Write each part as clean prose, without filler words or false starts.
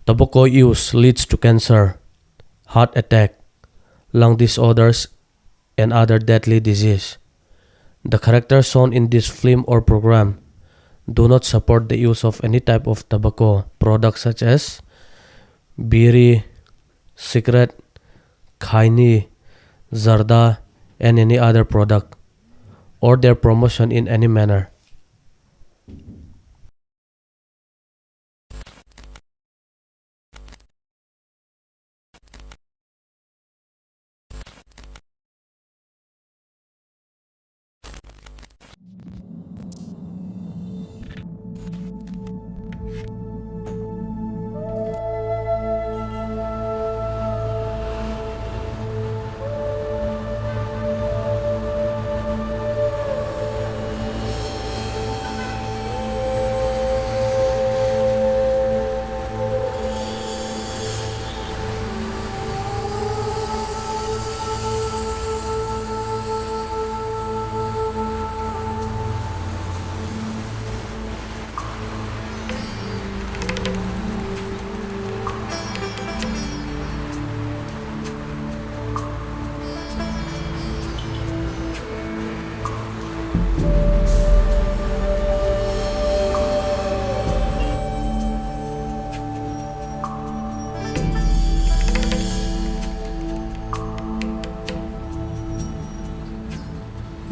Tobacco use leads to cancer, heart attack, lung disorders, and other deadly disease. The characters shown in this film or program do not support the use of any type of tobacco products such as biri, cigarette, khaini, zarda, and any other product, or their promotion in any manner.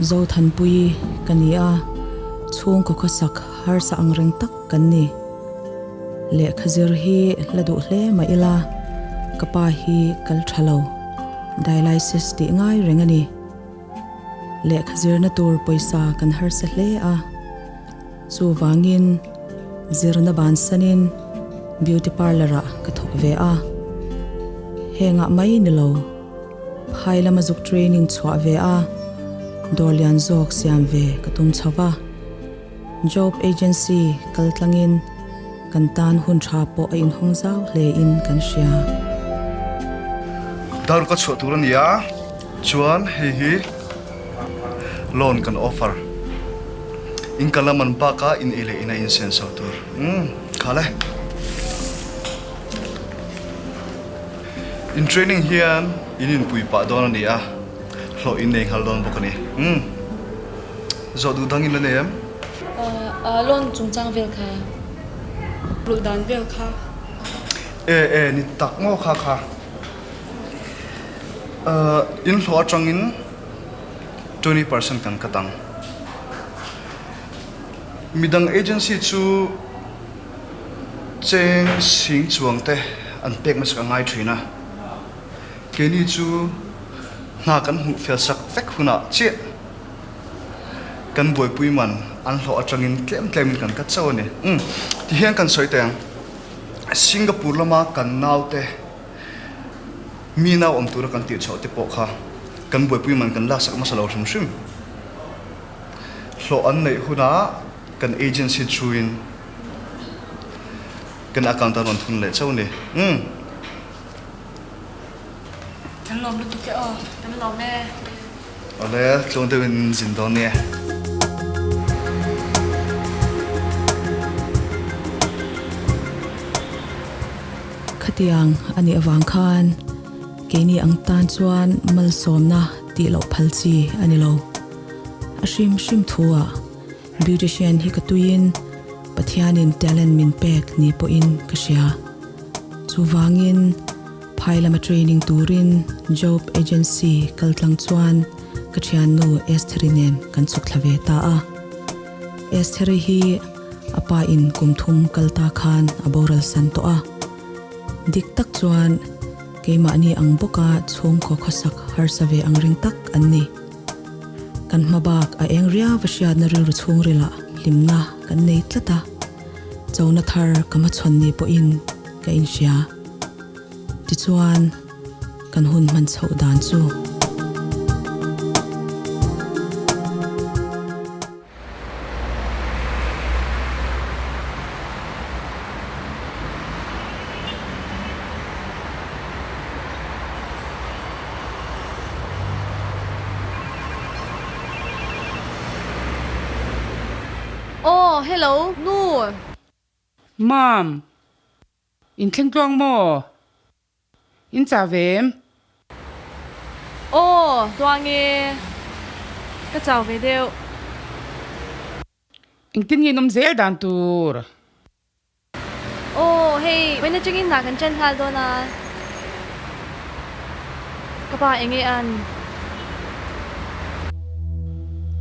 Zo than pui kania chung ko khasak har sa angreng tak kanni le khazir hi ladu hle ma ila kapa hi kal thalo dialysis ti ngai rengani le khazir na tur poisa kan har sa hle a chu wangin zirna ban sanin beauty parlor a ka thok ve a henga mai ni lo phaila mazuk training chwa ve a Dolian zok siam ve katum chawa job agency kaltlangin kantan hun thapo a in hongzau hle in kan sia dar ka chho turan ya chuan hi loan kan offer in kalaman pa ka in ile ina in sense tur khale in training hian in pui pa don ania lo in nei hal don bokani zo du dangin la nem lon chungchang vel kha rudan vel kha ni tak ngo kha in lo atangin 20% kan katang midang agency chu cheng sing chuang te an pek mas ka ngai thina keni chu na kan hu fel sak fek huna che kan boy pui man an lo atangin tlem kan ka chaw ne ti hian kan soi teng Singapore lama kan naute mi na om tur kan ti chaw te po kha kan boy pui man kan la sak masalo shim lo an nei huna kan agency chuin kan accountant on thun le chaw ne kan lom lu tu ke kan lom me ole chung te win jin don ne khatiang ani awang khan keni ang tan chuan mal somna ti lo phalchi ani lo ashim shim thua beautician hi katuin pathianin talent min pek ni po in kashia chuwangin phailama training turin job agency kaltlang chuan kachian no estherinem kan chukthlave ta a estheri hi apa in kumthum kalta khan aboral san to a dik tak chuan keima ani ang boka chhum kho khosak har save ang ring tak anni kan mabak a eng ria vashia na ru chung rila limna kan nei tlata chawna thar kama chhonni po in ka in sia ti chuan kan hun man chho dan chu oh hello Noor Mom, in thleng tuang mo in cha vem Ô, toang nghe cái chào về đều. in tin ngi nom zel dan tur Ô, hey, when the chicken na kan chen hal do na. Kapa engi an.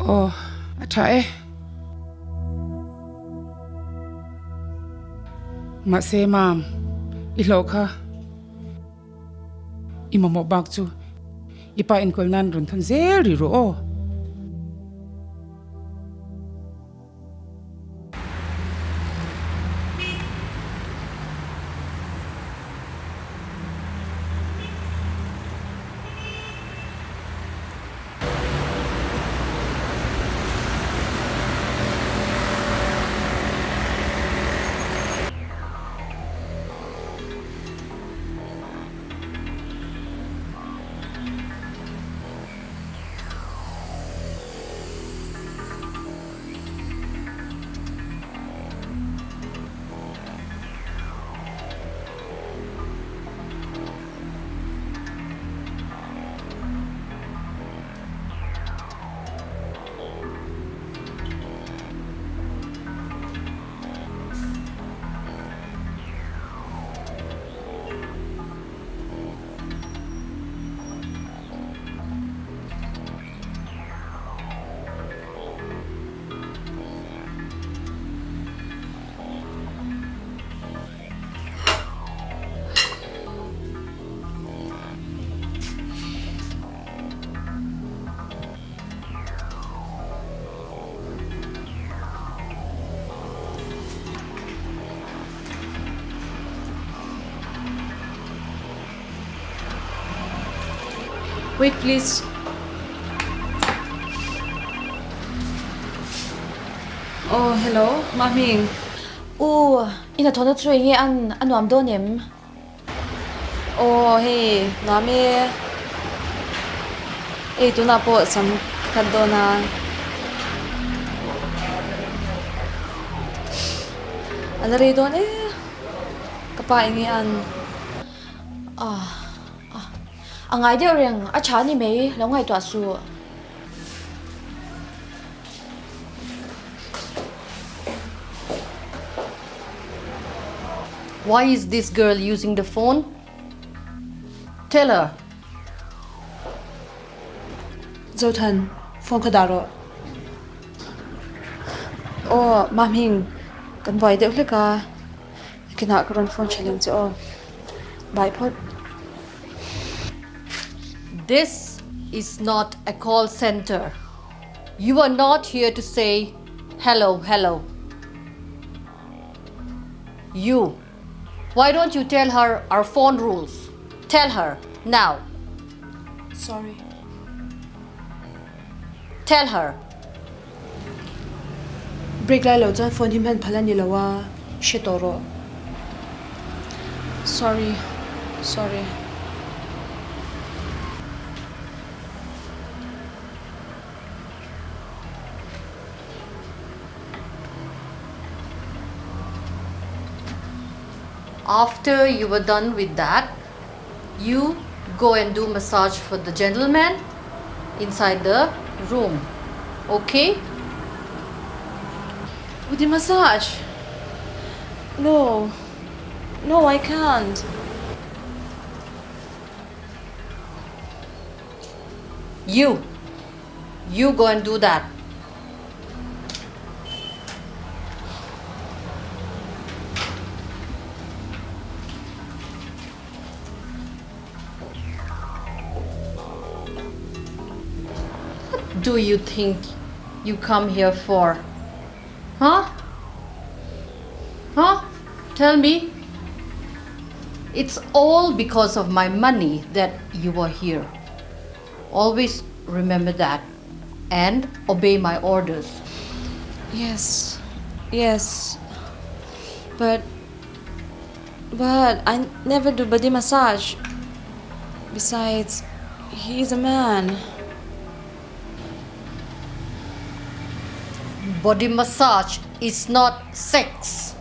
oh a tha e ma se mam I lo kha I mo bak chu ipa in kol nan run thon zel ri ro o Wait, please. Oh, hello, Maming. Ô, ina thona chui nge an nuam do nem. Oh, hey, nami. Eh, tu na po sam kado na. Ano rin doon eh? Kapain yan. Ang ai deu reng a cha ni mei lo ngai twa su. Why is this girl using the phone? Tell her. Dâu thần, phone ka daro. Oh, Maming. Kan vai deu le ka. Kina karon phone challenge oh. Bye pot. This is not a call center. You are not here to say hello, hello. You. Why don't you tell her our phone rules? Tell her now. Sorry. Tell her. Break lai lo chan phone him han phalan ni lawa. Shitoro. Sorry. Sorry. After you were done with that, you go and do massage for the gentleman inside the room. Okay? With the massage? No. No, I can't. You go and do that. What do you think you come here for? Huh? Huh? Tell me. It's all because of my money that you are here. Always remember that and obey my orders. Yes. Yes. But I never do body massage. Besides, he's a man. Body massage is not sex.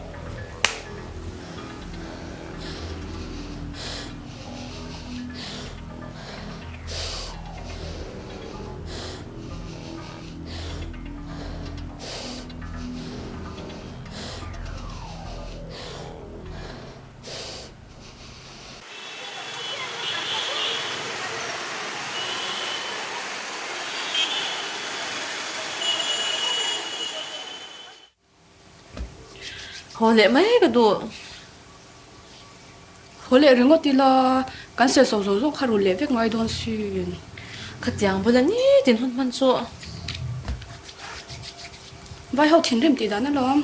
hole mai ka du hole ringo tila kan se so zo zo kharu le vek ngai don sin khatiang bulani tin hun man chu vai ho thin rim ti da na lom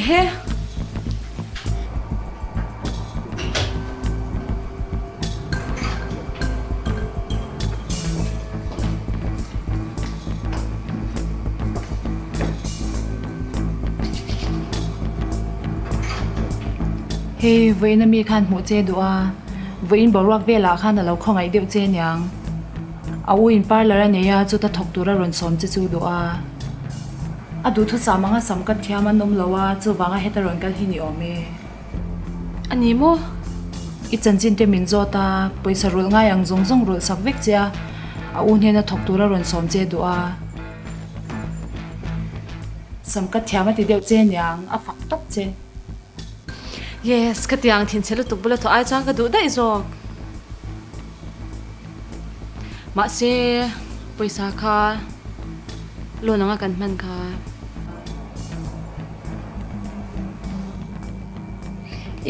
he Hey, vậy na mi khan mu che dua. Vậy bo ruak vela khan alo khongai deu che nyang. Au in parlor ania chu ta thok tura ron som che chu dua. Adu thu samanga samkat thiama nom lawa chu wanga hetaron kal hini ome. ani mo I chanchin te min zo ta poisa rul nga yang zong zong rul sak vek chia. Au ne na thok tura ron som che dua. Samkat thiama ti deu che nyang a fak tok che. yes khatiang thin chelu tu bula to ai chang ka du dai zo ma se paisa kha lo na nga kan man kha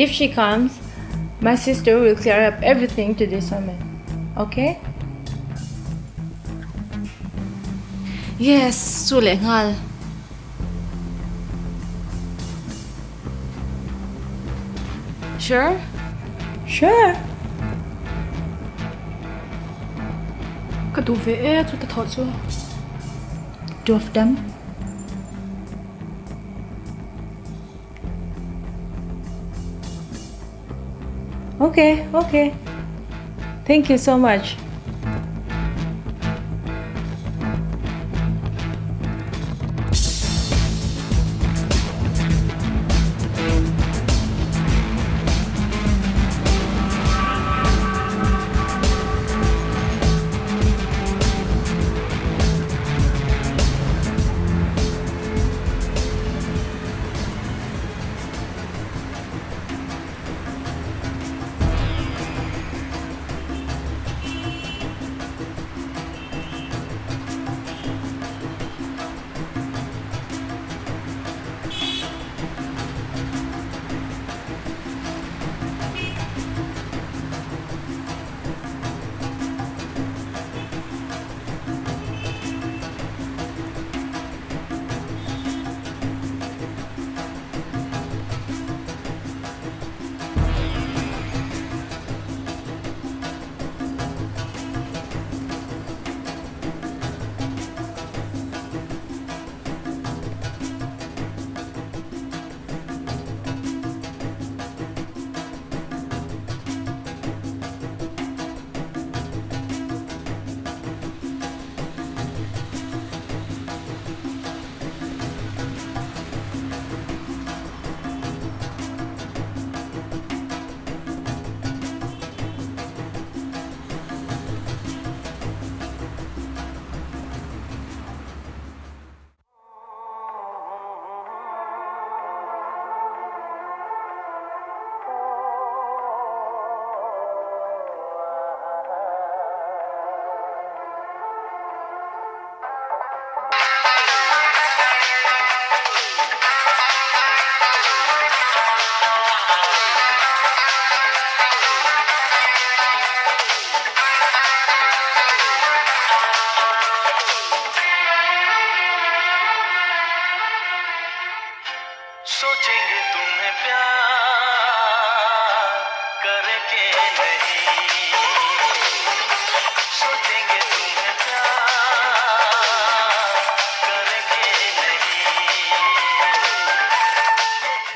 If she comes, my sister will clear up everything to this woman. Okay? yes su le ngal sure Sure. ka du ve e chu ta tho chu Two of them. Okay. Thank you so much. सोचेंगे तुम्हें प्यार करके नहीं सोचेंगे तुम्हें प्यार करके नहीं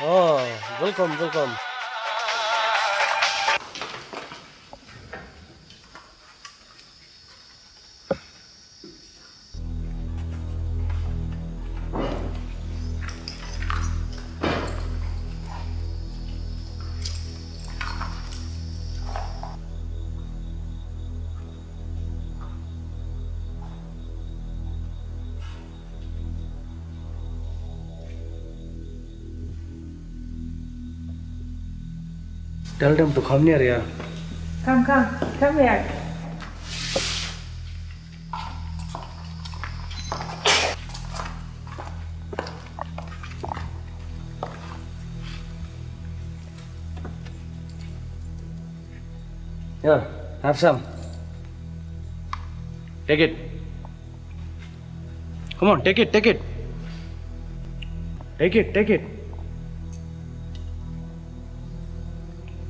Oh, welcome. Tell them to come near here. Come here. Here, have some. Take it. Come on, take it, take it. Take it, take it.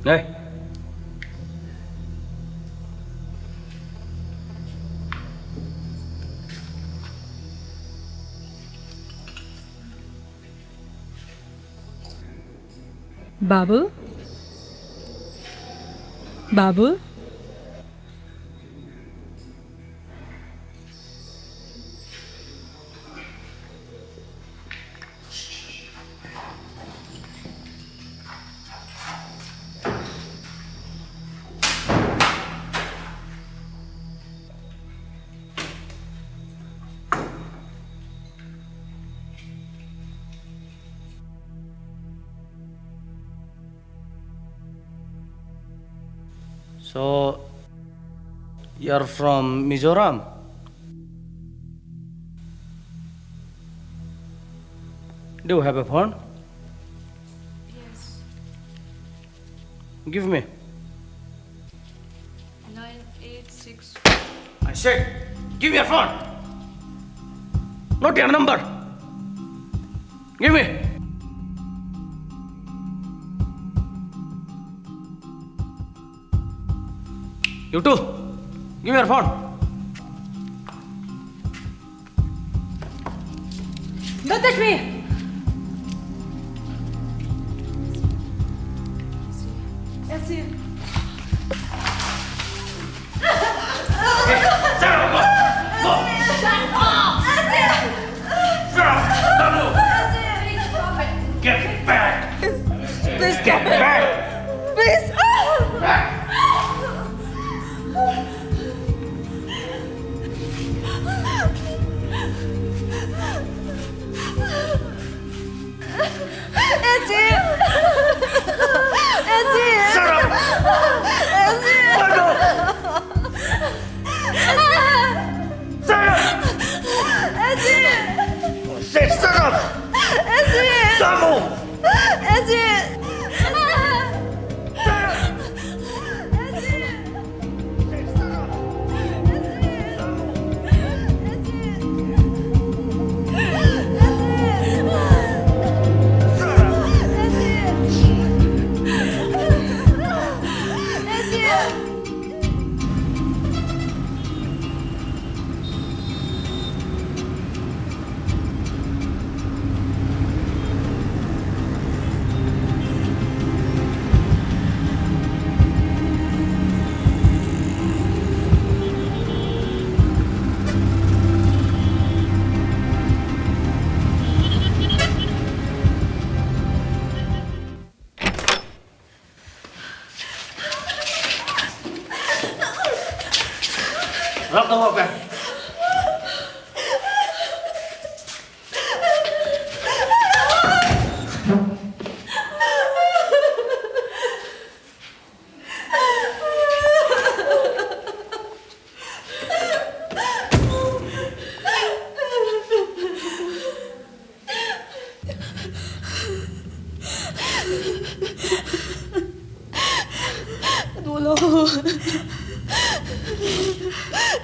Hey. Babu? Babu? So, you're from Mizoram? Do you have a phone? Yes. Give me. 986. I said, give me your phone. Not your number. Give me. You too. Give me your phone. Don't touch me! Elsie. Get back! Please stop Get it. back! Please. Back! Elsie. Elsie. Shut up! Elsie. Shut up! Elsie. Say shut up! Elsie. Don't move! Elsie. Lock the door back. Dolo.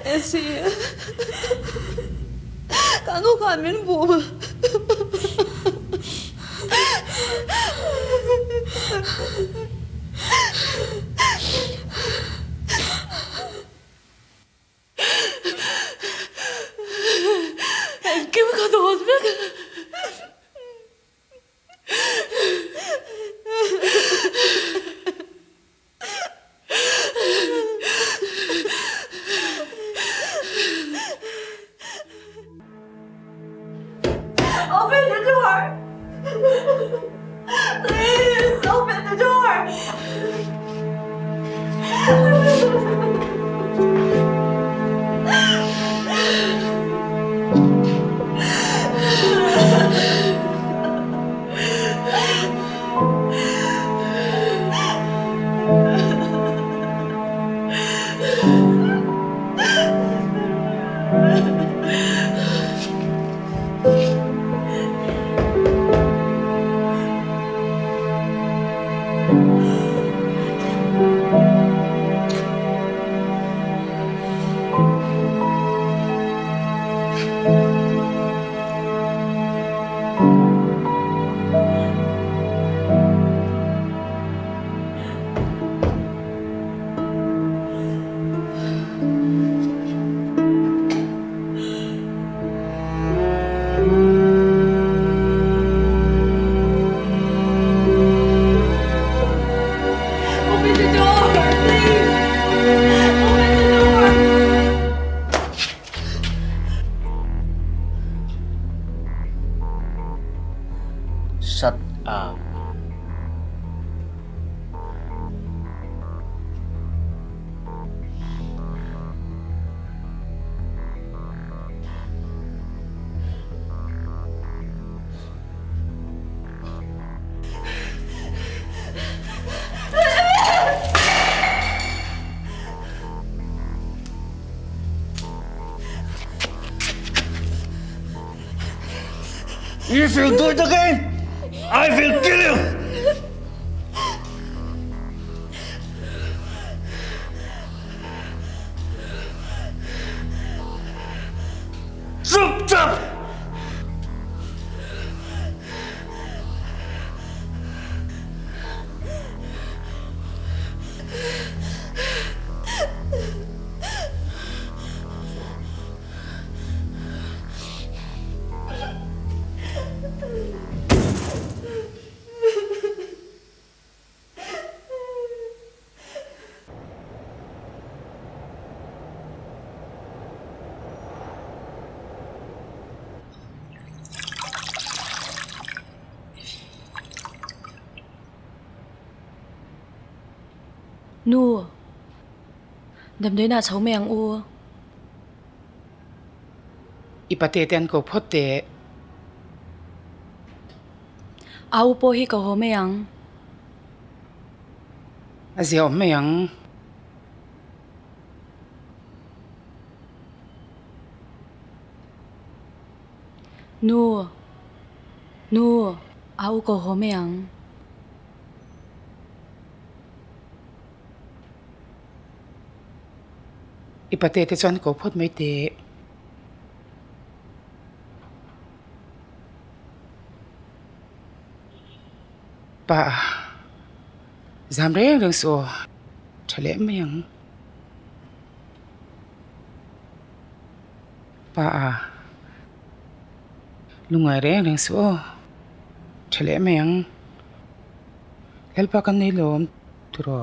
Elsie. Kan du kan min bo? Kim kan du hålla mig? Open the door! Please, open the door! Shut up. If you do it again, I will kill you! Chop chop! Nu đầm đấy là cháu mèng u Ipateten ko phote au po hi ko ho mèng azio meyang nu au ko ho mèng ipatete chuan ko phot mai te pa zam reng so thale meyang pa lungai reng so thale meyang helpa kan nei lom turo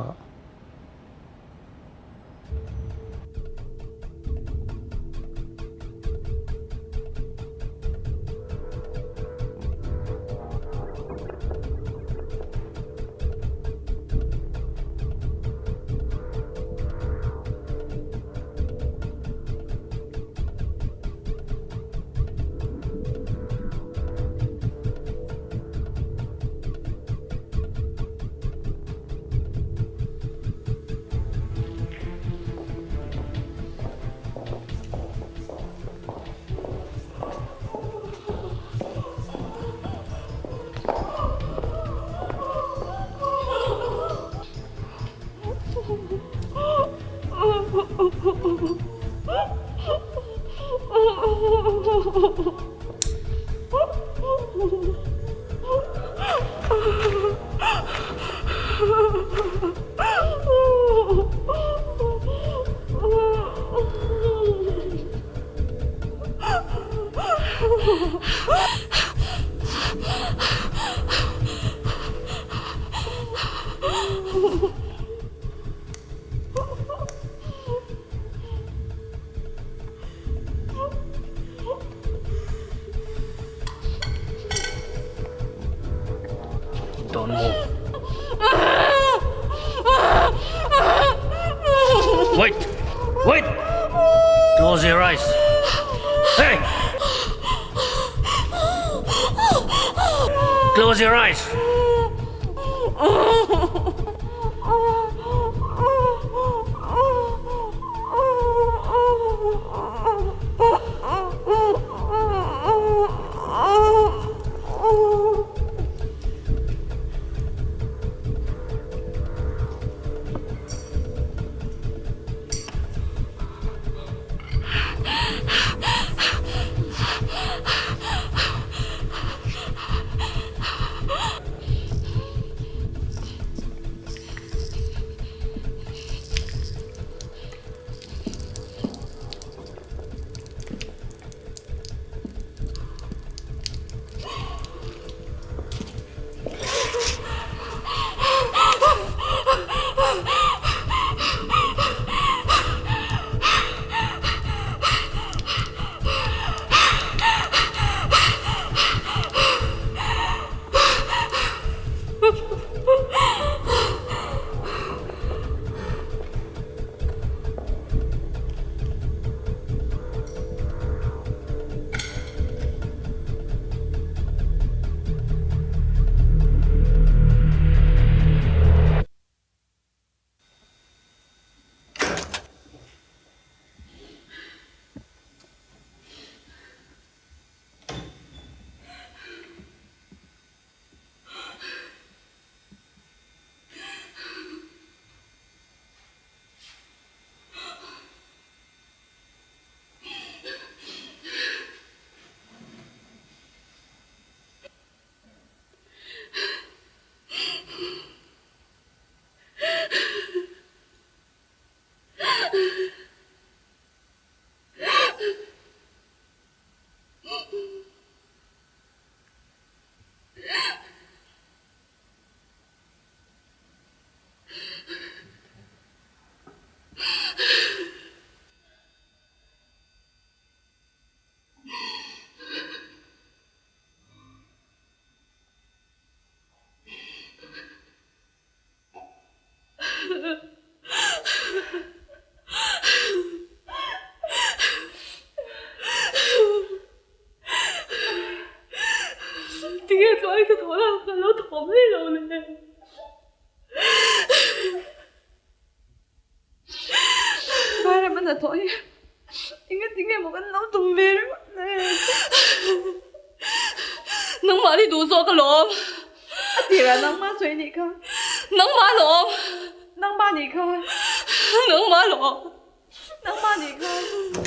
Don't move. Wait! Wait! Close your eyes. Hey! Close your eyes. nó thổm hết rồi nè. 말하면 나 더해. 이게 뭐가 너무 돈배를 맞네. Nắng má đi đủ rồi cả lộn. Thì là nắng má suy đi không? Nắng má lộn. Nắng má đi không? Nắng má lộn. Nắng má đi không?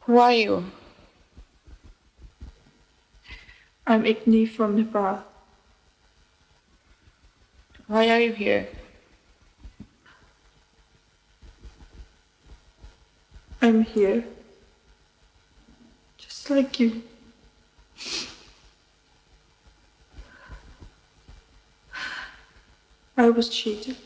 Who are you? I'm Igni from Nepal. Why are you here? I'm here. Just like you. I was cheated.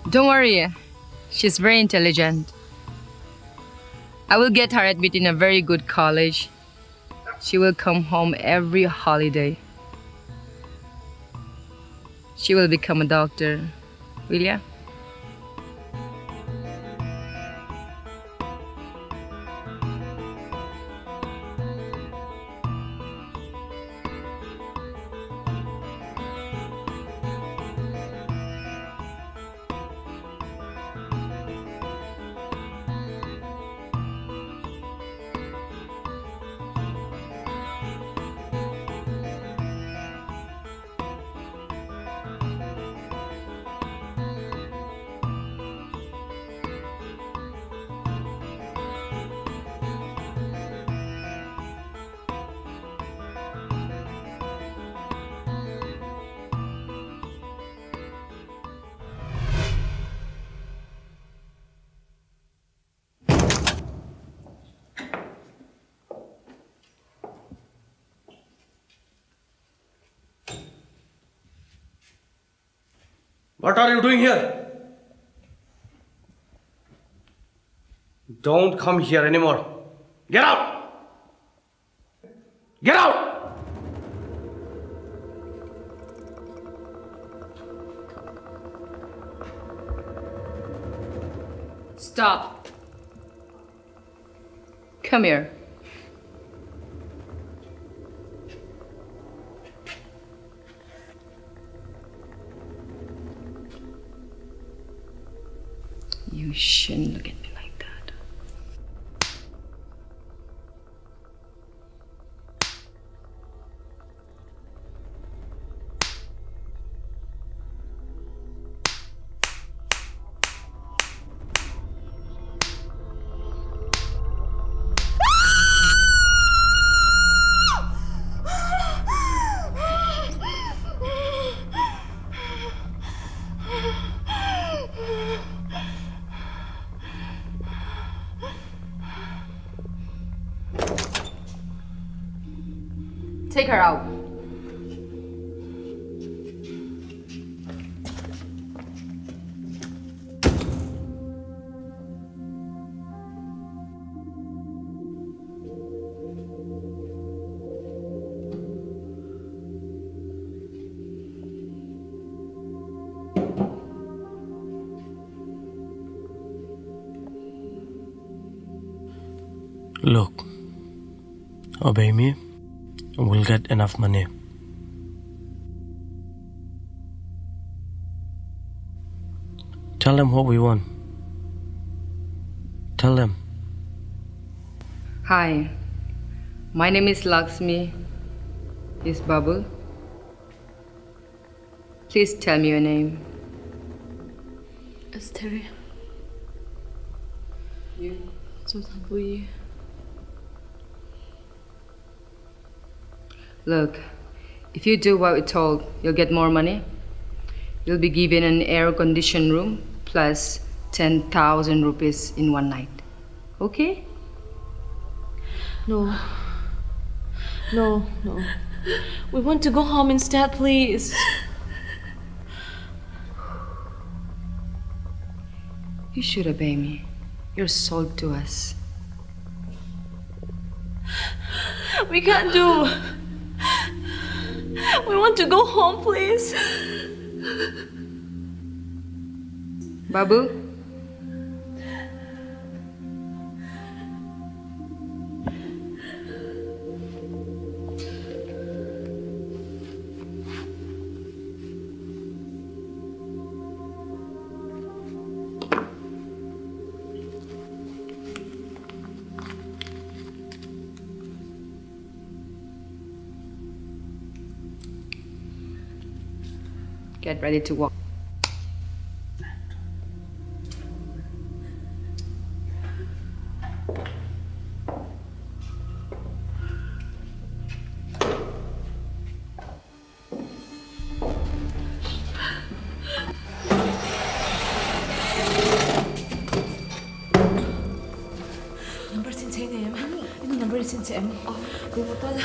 Don't worry, she's very intelligent. I will get her admitted in a very good college. She will come home every holiday. She will become a doctor. Will ya? What are you doing here? Don't come here anymore. Get out! Get out! Stop. Come here. You shouldn't look at me like that. Take her out. Look, obey me. We'll get enough money. Tell them what we want. Tell them. Hi, my name is Lakshmi. Is Babu? Please tell me your name. It's Terry. You? Look, if you do what we're told, you'll get more money. You'll be given an air-conditioned room, plus 10,000 rupees in one night. Okay? No. No. We want to go home instead, please. You should obey me. You're sold to us. We can't do. We want to go home, please. Babu? Get ready to walk. Number xin em. Ino number xin em. Cô một tuần.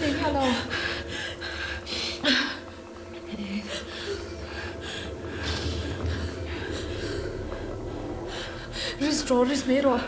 Em hello. Ris mero.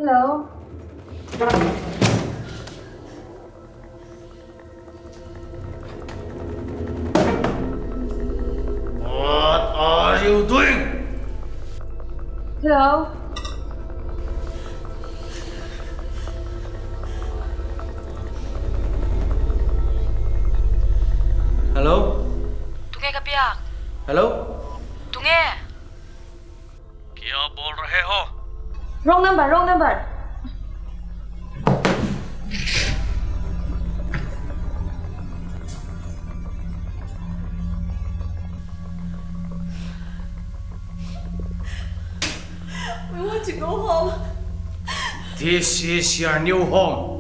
Hello. What are you doing? Hello. Hello? Tunge ka piak. Hello? Tunge. क्या बोल रहे हो? Wrong number. We want to go home. This is your new home.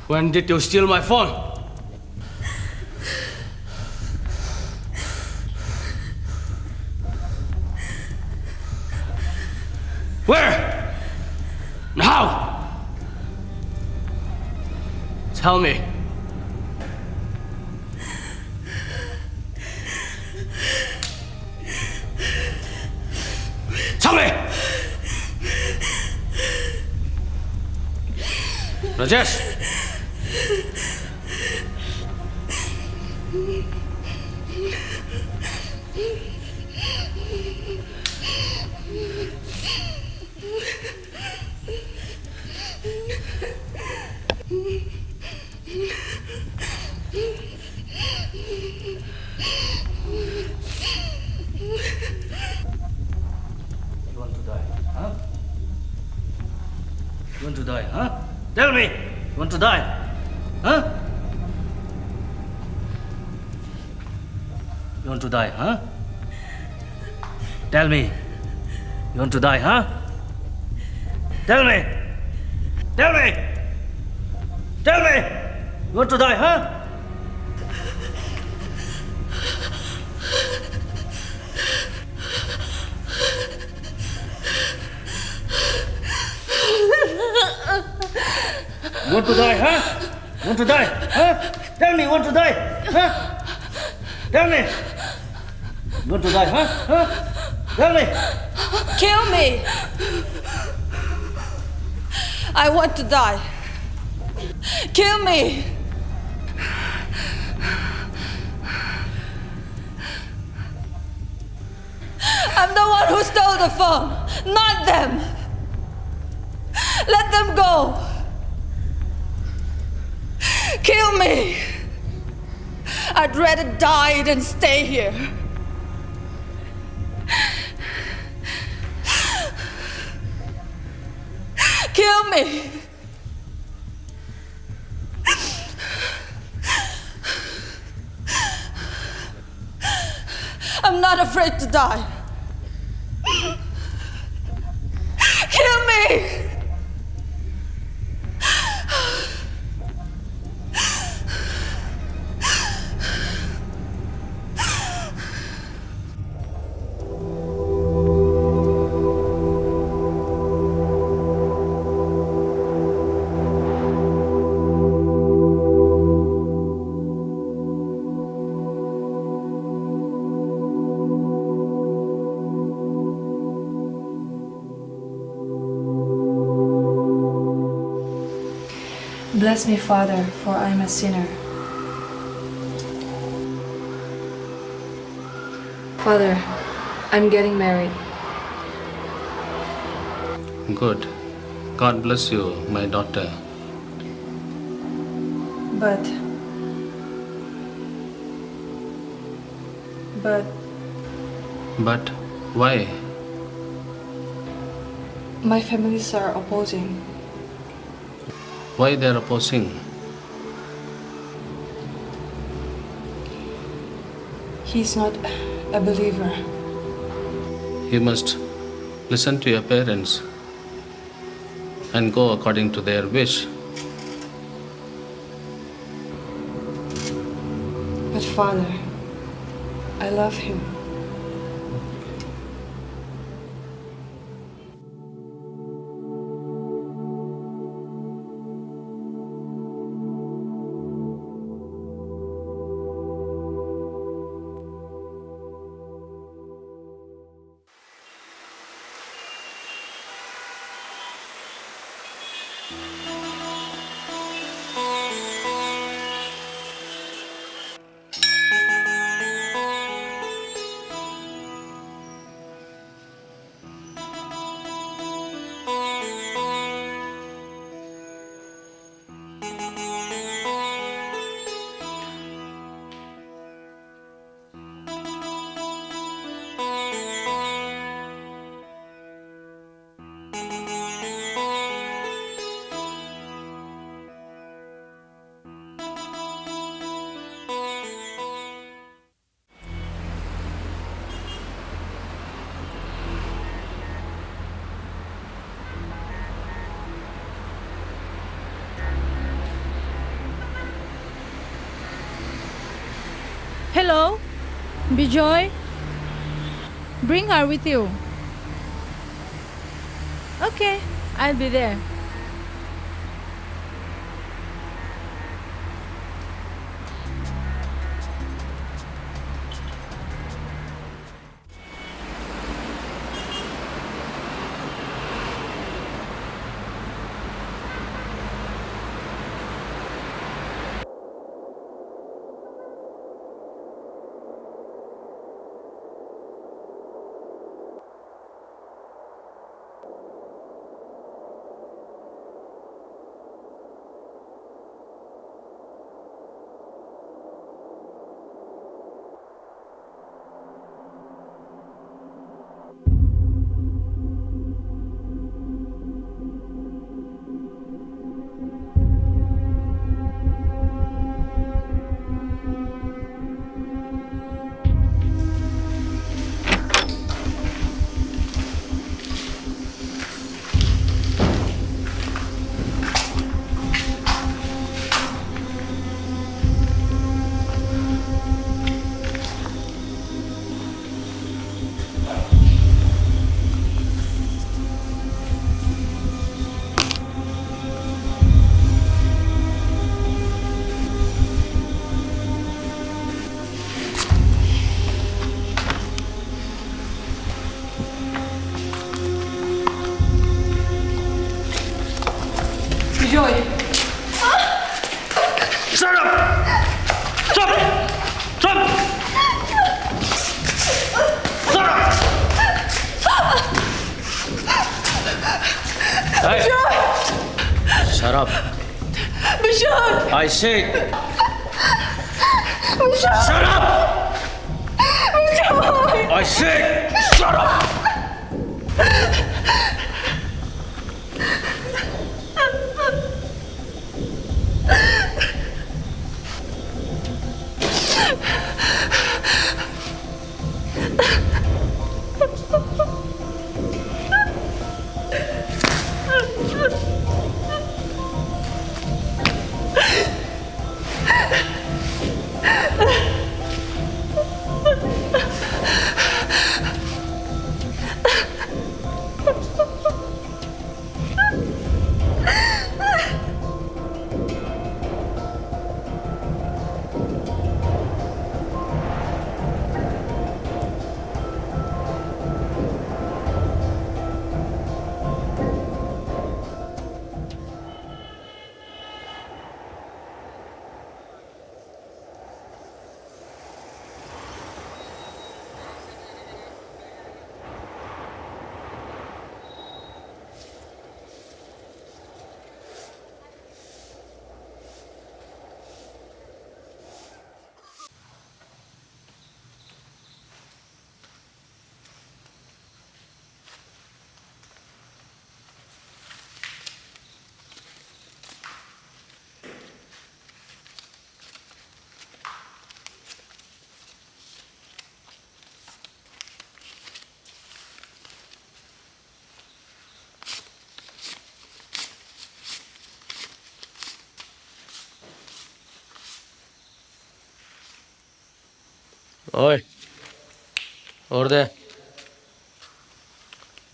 When did you steal my phone? Where? And how? Tell me. Tell me! Rajesh! die, huh? Tell me, you want to die, huh? You want to die, huh? Tell me, you want to die, huh? Tell me! Tell me! Tell me! You want to die, huh? You want to die, huh? You want to die, huh? Tell me, you want to die, huh? Tell me! You want to die, huh? Huh? Tell me! Kill me! I want to die. Kill me! I'm the one who stole the phone, not them! Let them go! Kill me! I'd rather die than stay here. Kill me! I'm not afraid to die. Kill me! Bless me, Father, for I am a sinner. Father, I'm getting married. Good. God bless you, my daughter. But But why? my families are opposing. Why they are opposing? He's not a believer. You must listen to your parents and go according to their wish. But Father, I love him. Hello, Bijoy. Bring her with you. Okay, I'll be there. I said, shut up! I said, shut up! ओए और दे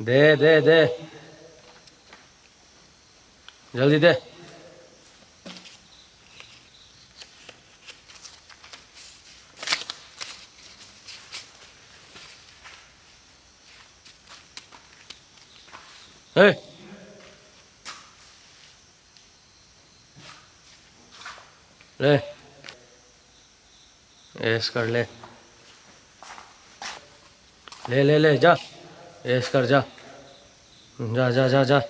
दे दे दे जल्दी दे ए ले ऐस कर ले ले ले ले जा ऐस कर जा जा जा जा जा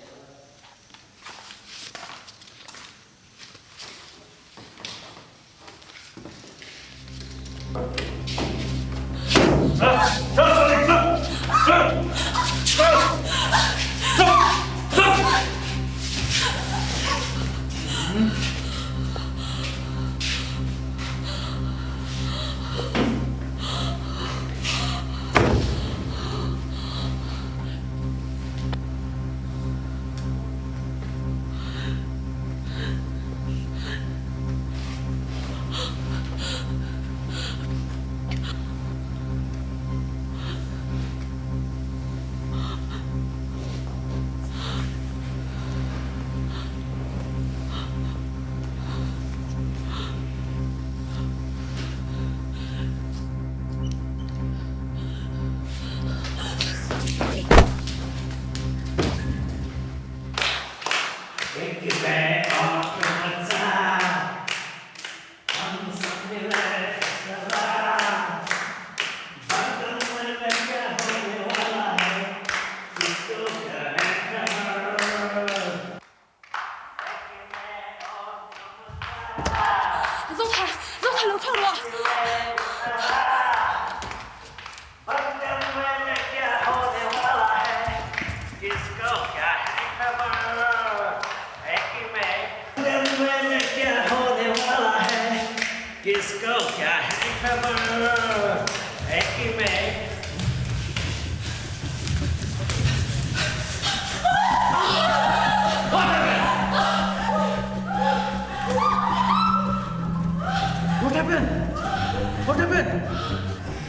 What happened?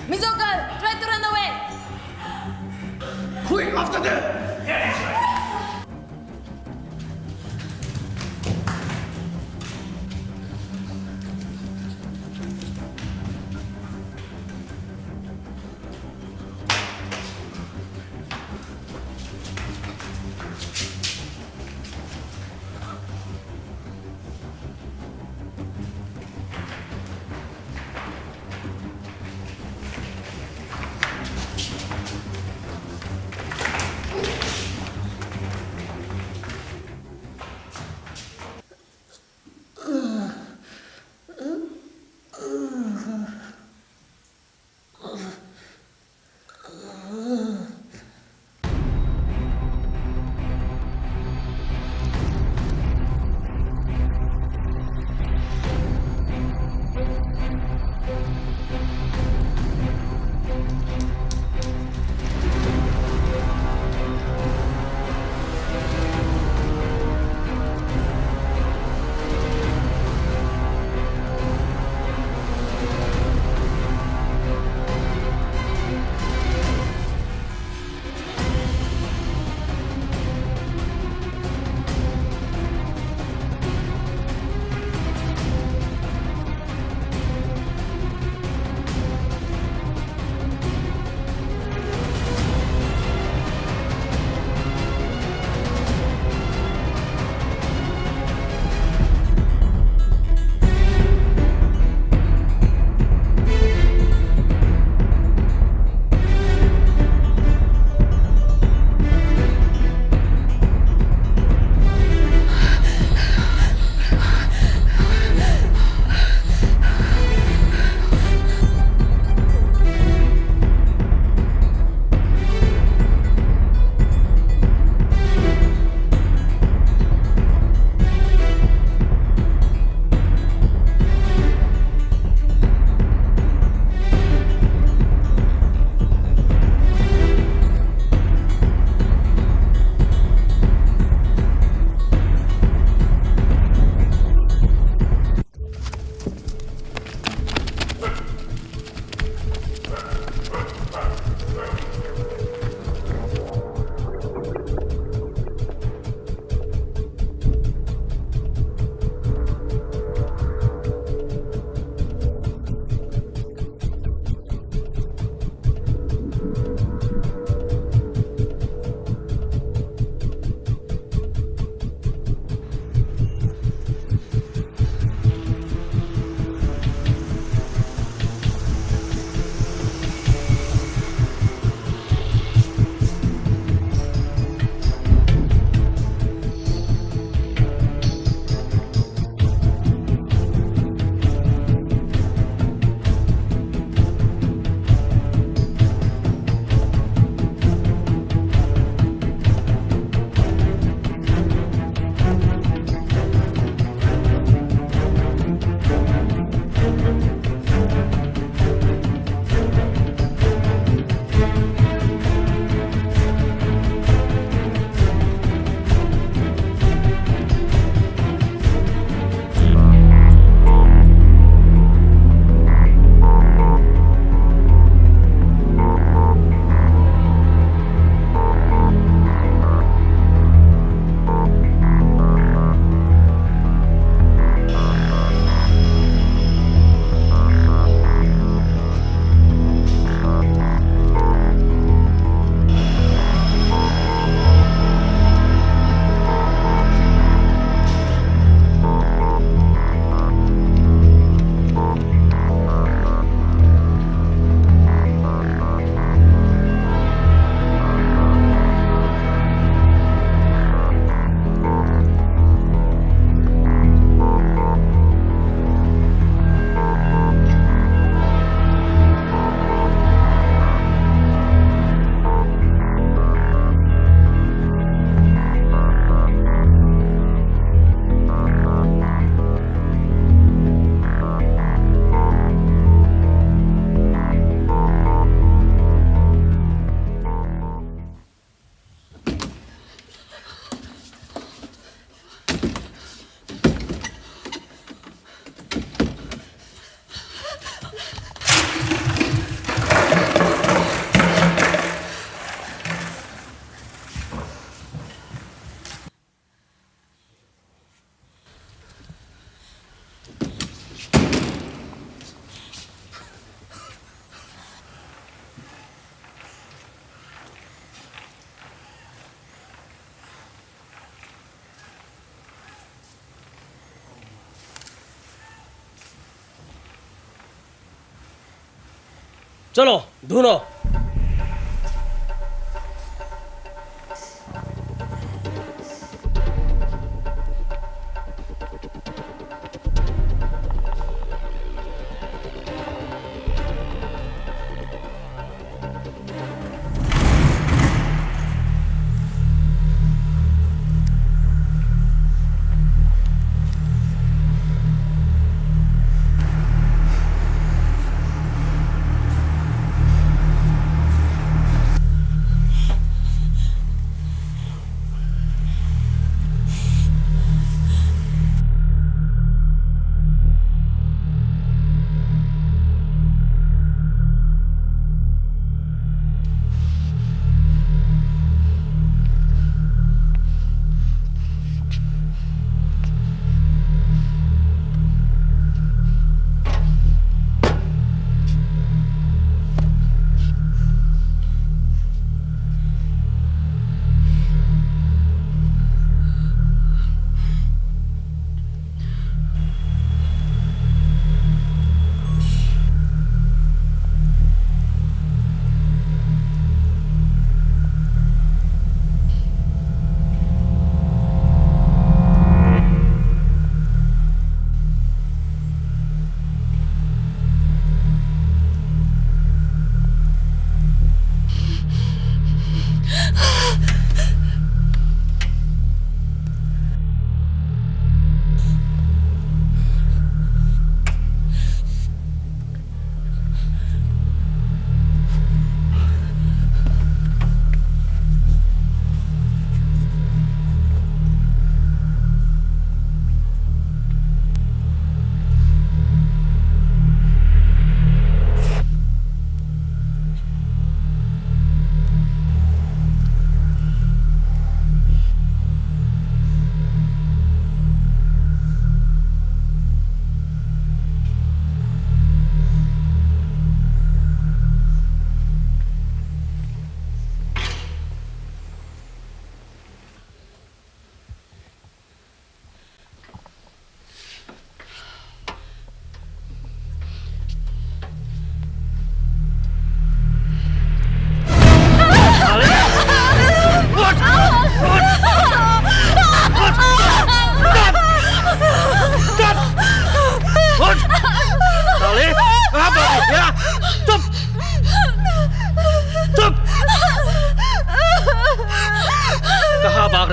Mizo girl, try to run away. Quick, after them! चलो ढूंढो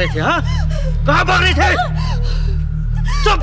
रहे थे हाँ कहाँ भाग रहे थे चुप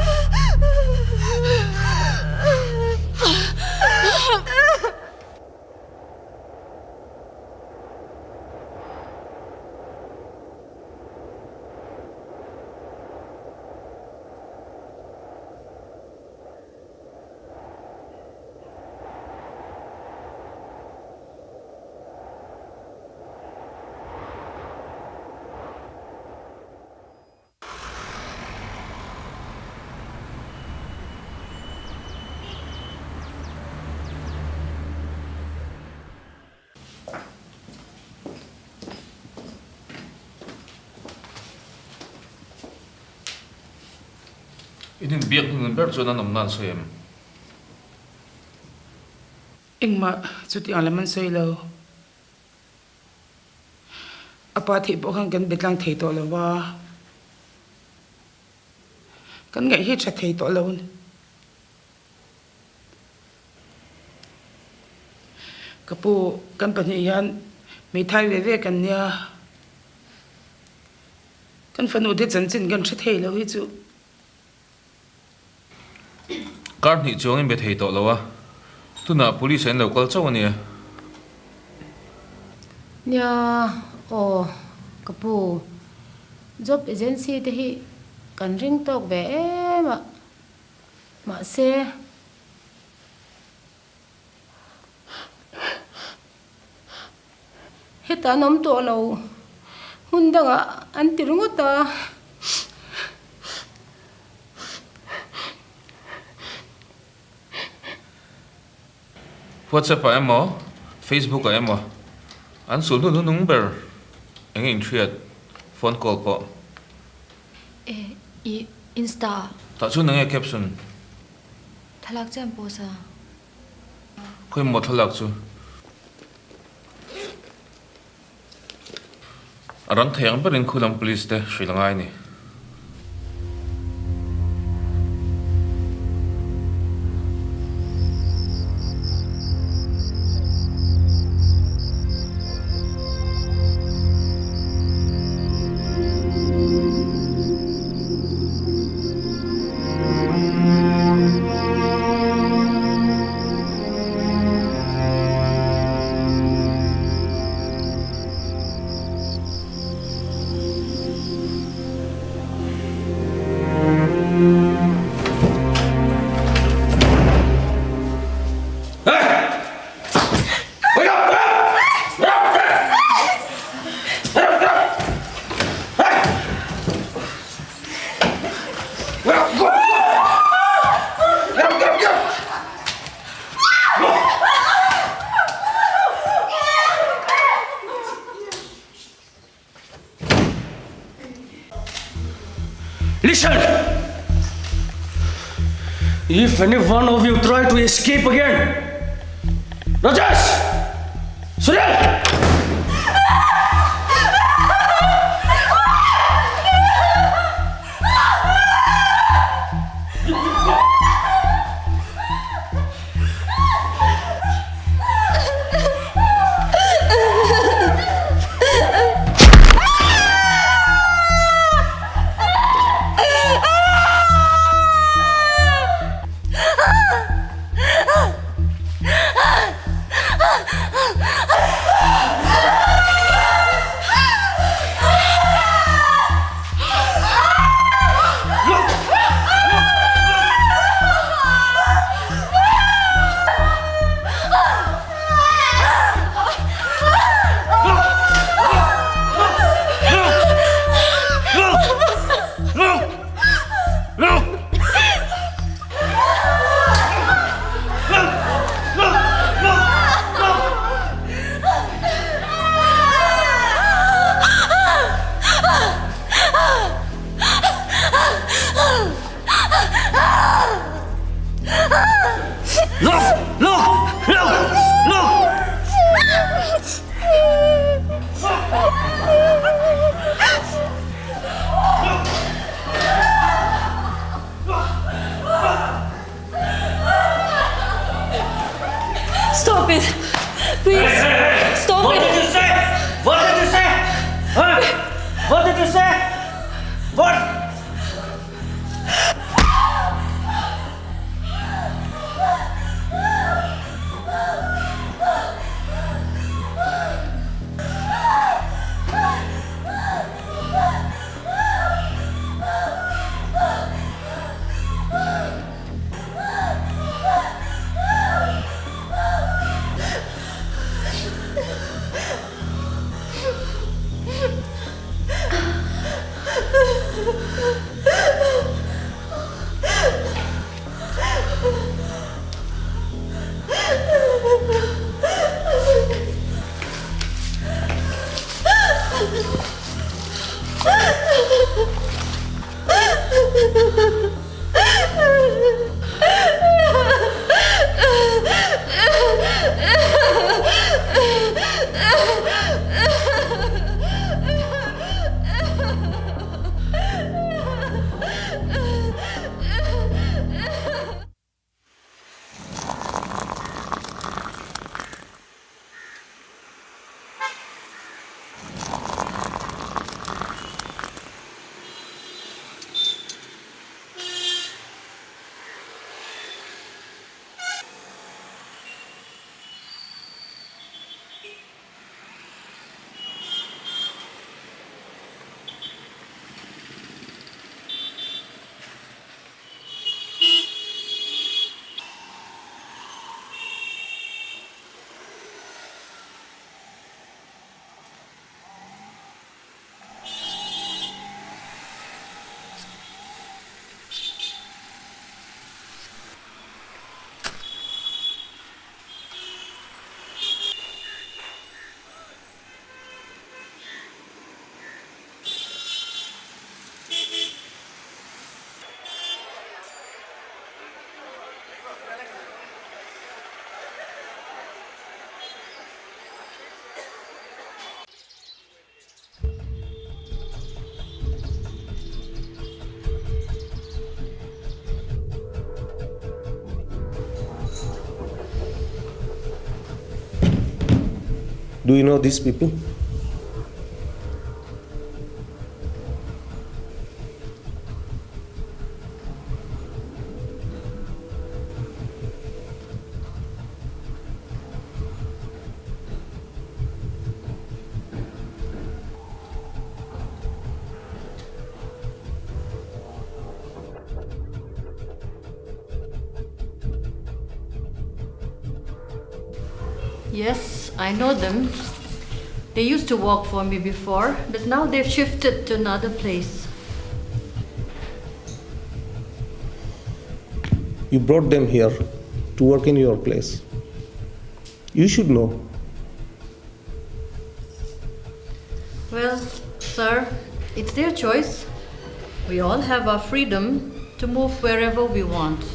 Inin biak nun ber chuna nom nan soem. Ingma chuti alaman soilo. Apa thi bo khang kan betlang thei to lawa. Kan ngai hi cha thei to lawun. Kapu kan pani yan mi thai ve ve kan nia. Kan fanu de chan chin kan thei lo hi chu. Kar ni chong in bet hei to lawa. Tuna police and local chaw ni. Nya o kapu job agency te hi kan ring tok ve ma se heta nom to lo hundanga antirungota WhatsApp em mo, Facebook em mo. An sul nu nung ber. Engin triat phone call po. Insta Ta chu nang caption. thalak jam po sa Khoi mo thalak chu. Arang thayang pa rin kulang police te, Sri Lanka ni. Listen! If any one of you try to escape again, Rajesh! Sunil! Stop it! Please! Stop What it! did you say? What did you say? Huh? What did you say? What? Do you know these people? Yes, I know them. They used to work for me before, but now they've shifted to another place. You brought them here to work in your place. You should know. Well, sir, it's their choice. We all have our freedom to move wherever we want.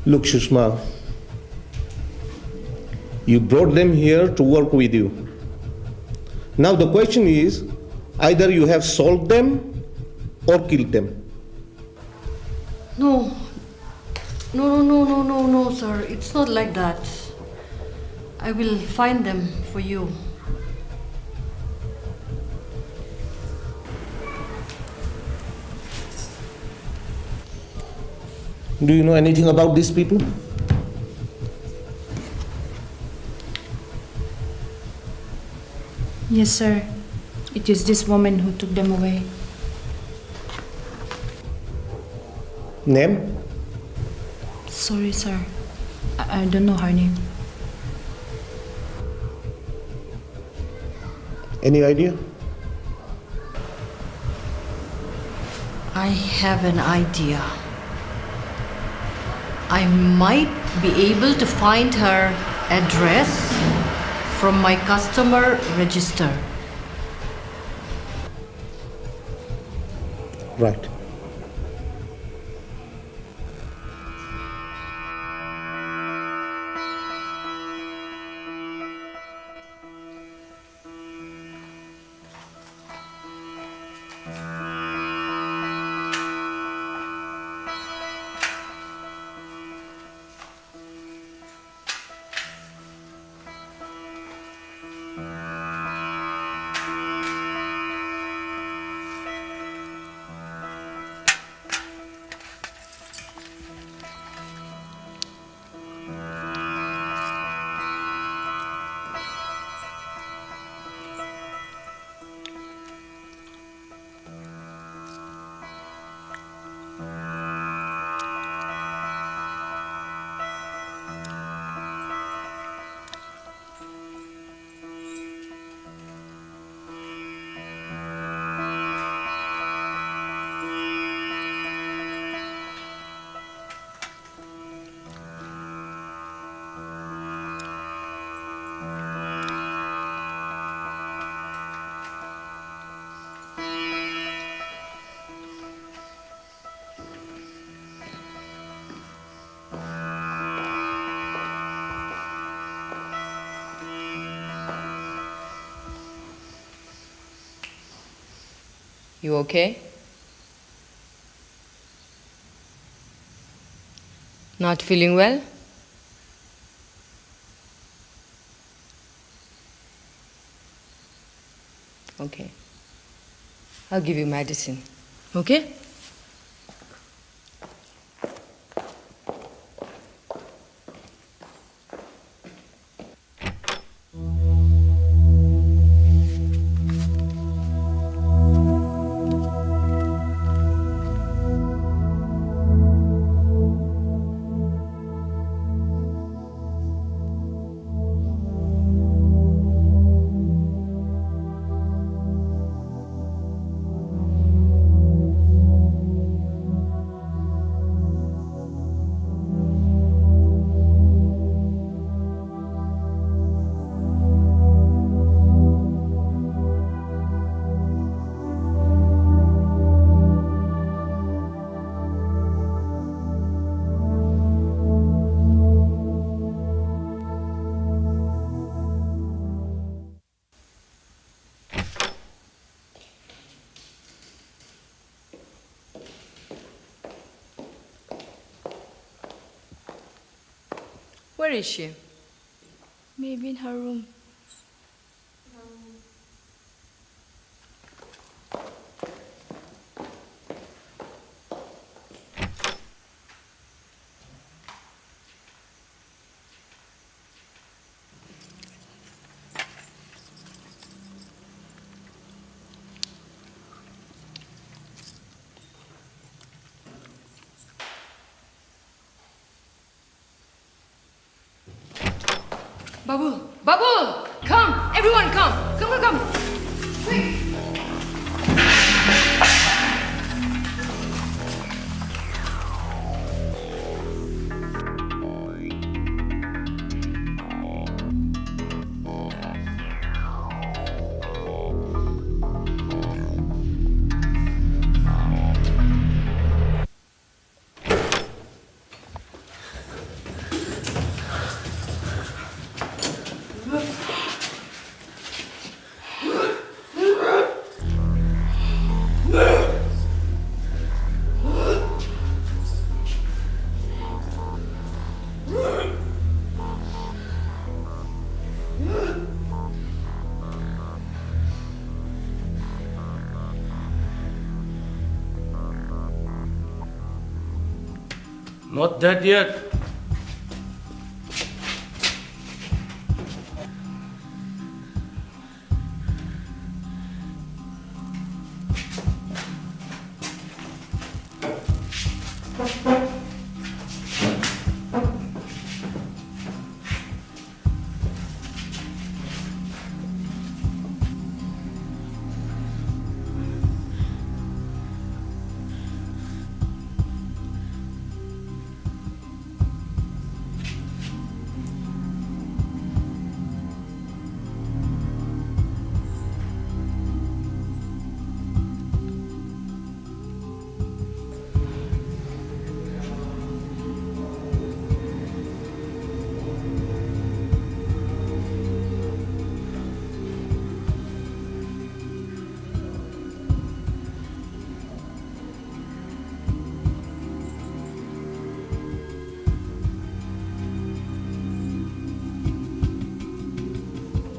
Look, Shushma, you brought them here to work with you. Now the question is, either you have sold them or killed them. No. No, sir. It's not like that. I will find them for you. Do you know anything about these people? Yes, sir. It is this woman who took them away. Name? Sorry, sir. I don't know her name. Any idea? I have an idea. I might be able to find her address from my customer register. Right. You okay? Not feeling well? Okay. I'll give you medicine. Okay? Where is she? Maybe in her room. Babu! Babu! Come! Everyone come! Come! Quick! Not dead yet.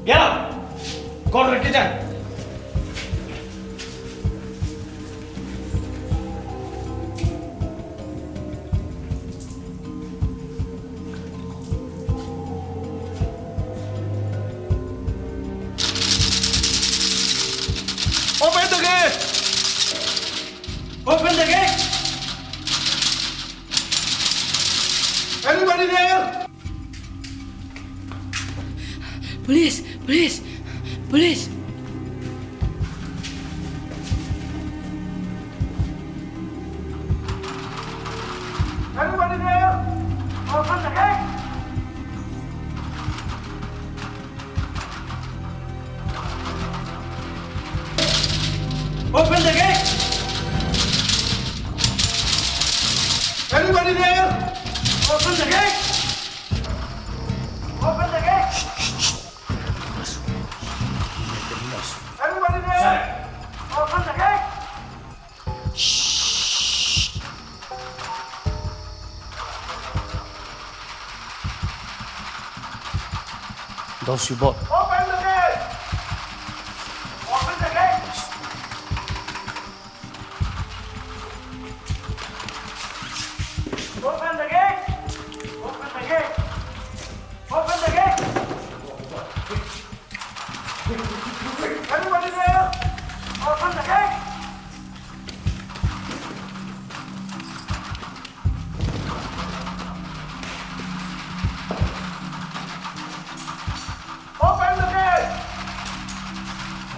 Get up! Go to the kitchen! Open the gate! Open the gate! Anybody there? Police! Police! Police! Anybody there? Open the gate! Open the gate! Anybody there? Open the gate! Open the gate! Anybody there? Open the gate! Those you bought. Open the gate! Open the gate! Open the gate! Open the gate! Open the gate! Anybody there? Open the gate! Open the gate!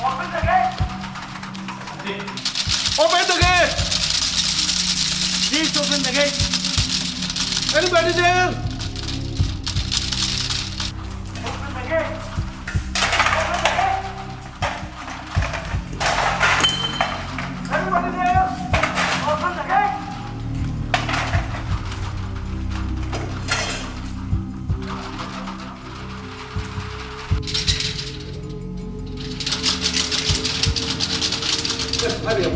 Open the gate! Open the gate! Please open the gate! Anybody there? Open the gate! Open the gate! Anybody there? Open the gate! Hurry up.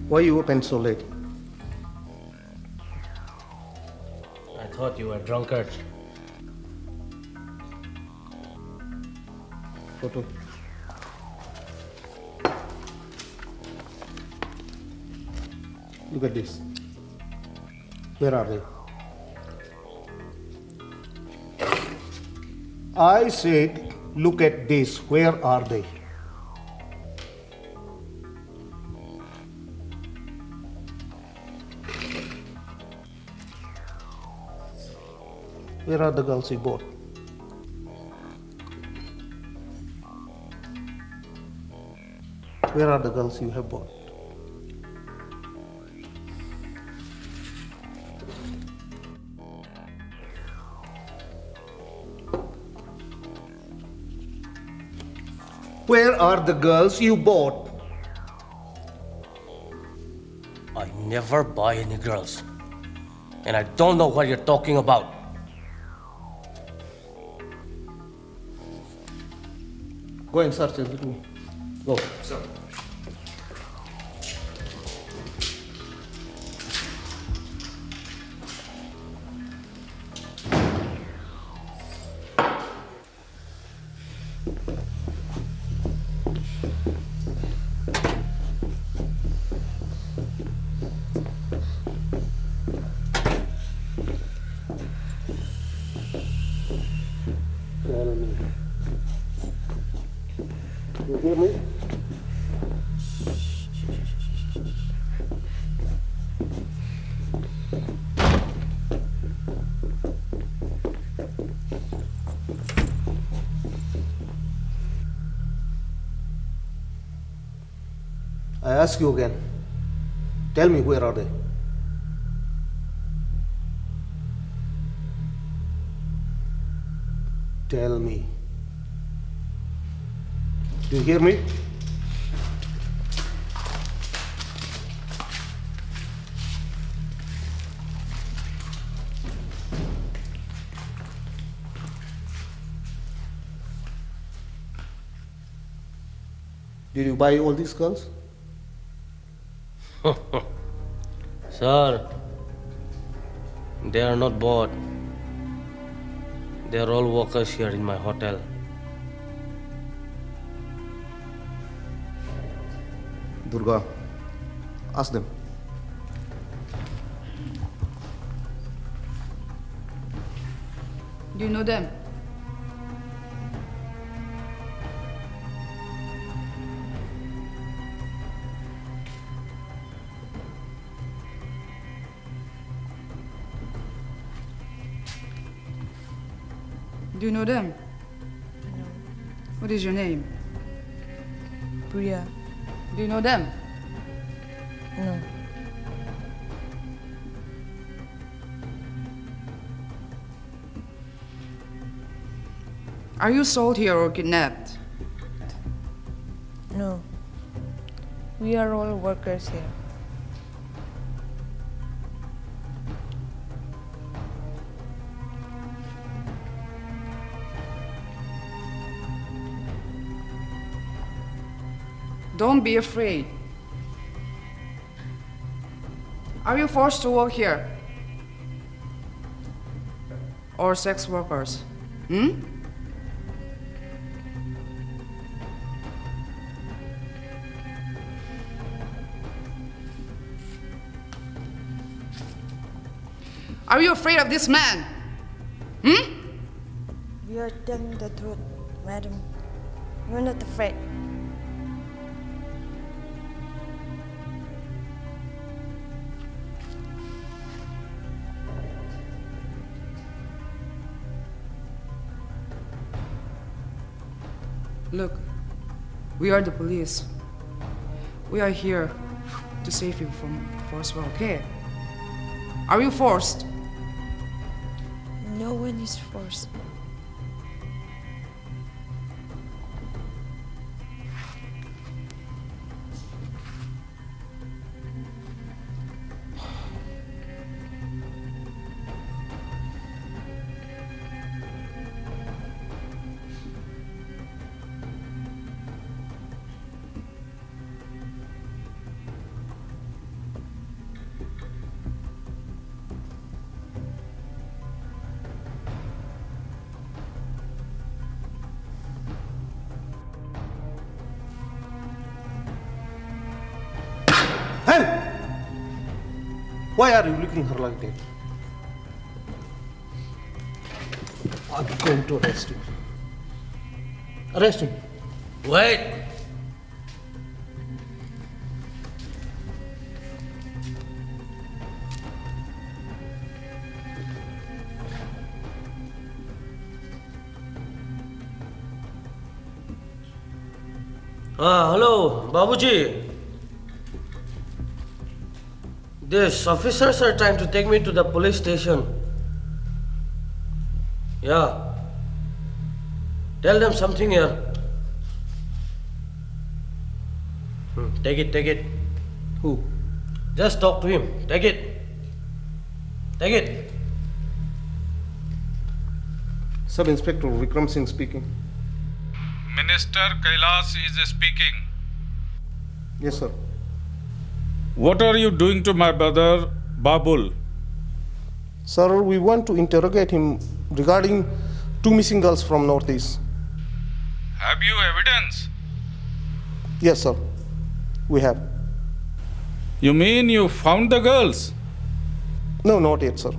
Why you open so late? I thought you were a drunkard. Photo. Look at this. Where are they? I said, look at this. Where are they? Where are the girls you bought? Where are the girls you have bought? Where are the girls you bought? I never buy any girls. And I don't know what you're talking about. Go and search the room. Go. Sir. Follow me. You hear me? I ask you again. Tell me, where are they? Tell me. Do you hear me? Did you buy all these girls? Sir, they are not bought. They are all workers here in my hotel. Durga, ask them. Do you know them? Do you know them? No. What is your name? Priya. Do you know them? No. Are you sold here or kidnapped? No. We are all workers here. Don't be afraid. Are you forced to work here? Or sex workers? Hmm? Are you afraid of this man? Hmm? We are telling the truth, madam. We're not afraid. Look, we are the police. We are here to save you from forced work, okay? Are you forced? No one is forced. Why are you looking at her like that? I'm going to arrest him. Arrest him. Wait! Hello, Babuji. These officers are trying to take me to the police station. Yeah. Tell them something here. Take it. Who? Just talk to him. Take it. Sub-Inspector Vikram Singh speaking. Minister Kailas is speaking. Yes, sir. What are you doing to my brother Babul? Sir, we want to interrogate him regarding 2 missing girls from Northeast. Have you evidence? Yes, sir. We have. You mean you found the girls? No, not yet, sir.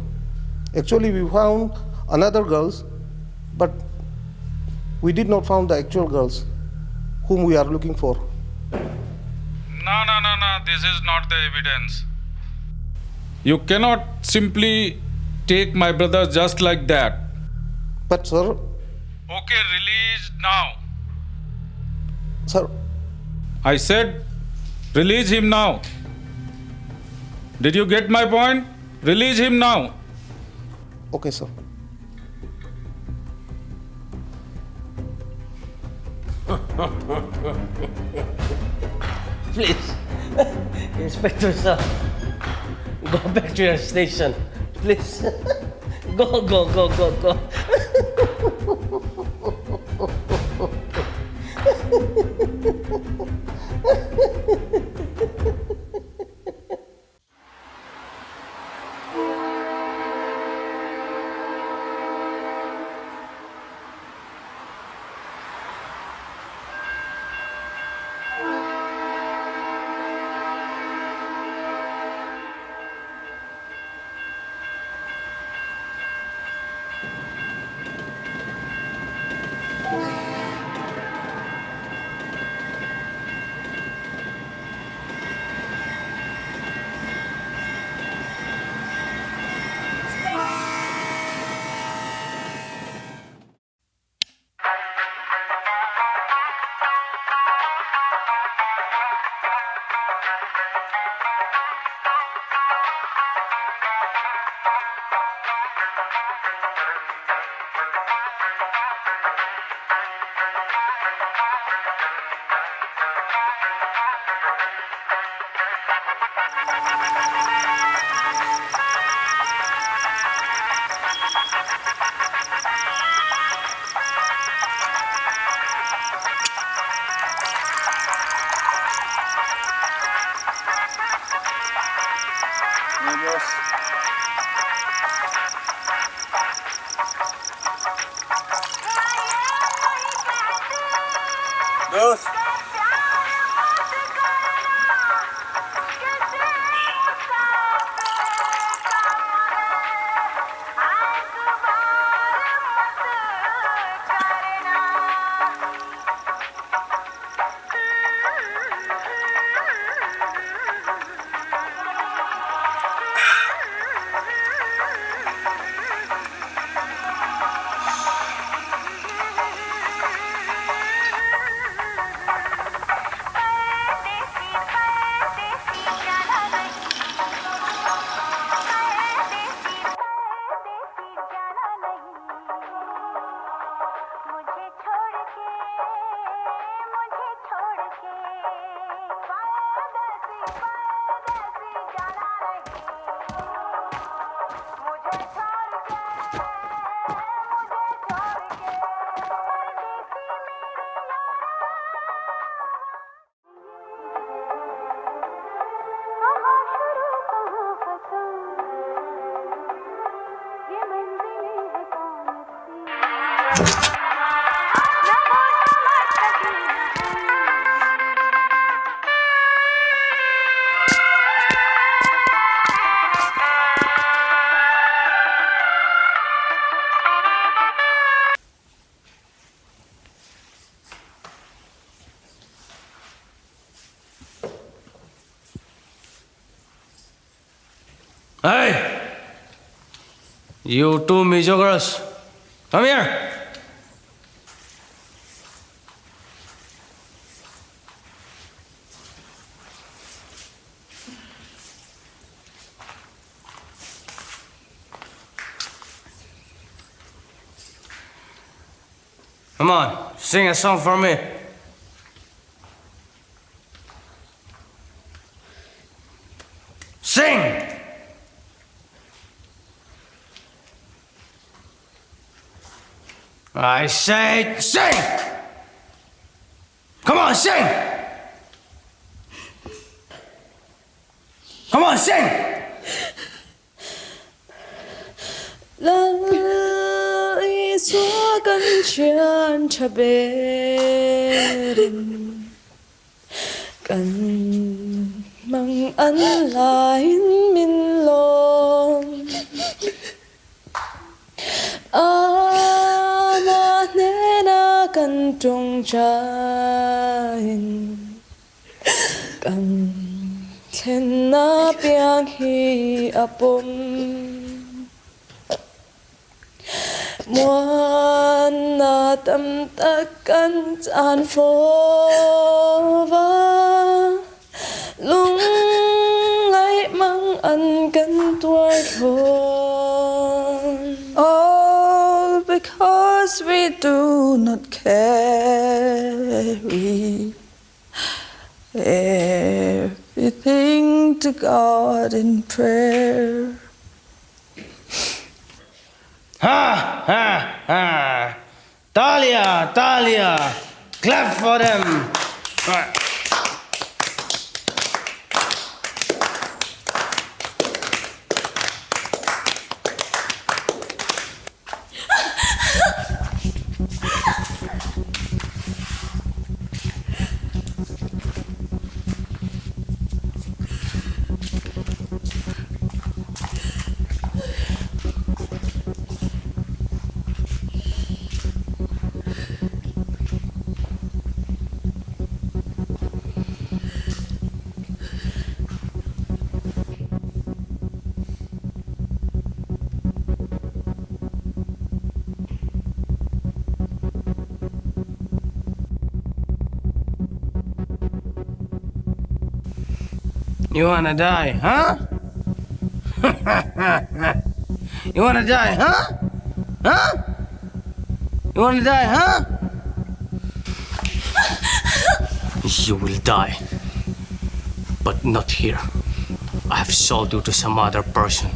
Actually, we found another girls, but we did not find the actual girls whom we are looking for. No. This is not the evidence. You cannot simply take my brother just like that. But, sir. Okay, release now. Sir. I said, release him now. Did you get my point? Release him now. Okay, sir. Please, Inspector sir, go back to your station. Please, go. Girls. Hey! You two Mizo girls, come here! Come on, sing a song for me. Sing! I said sing! Come on, sing! Come on, sing! Lỡ xóa cân chân cha bên cần mang ăn lại min lom mà nè na cần trung chain cần khen na biang hi apom muôn na tâm tất căn an phô va lung lại mang ăn căn tuổi thôn. All because we do not carry everything to God in prayer. Ha ha ha! Talia, Talia! Clap for them! You wanna die, huh? You wanna die, huh? Huh? You wanna die, huh? You will die. But not here. I have sold you to some other person.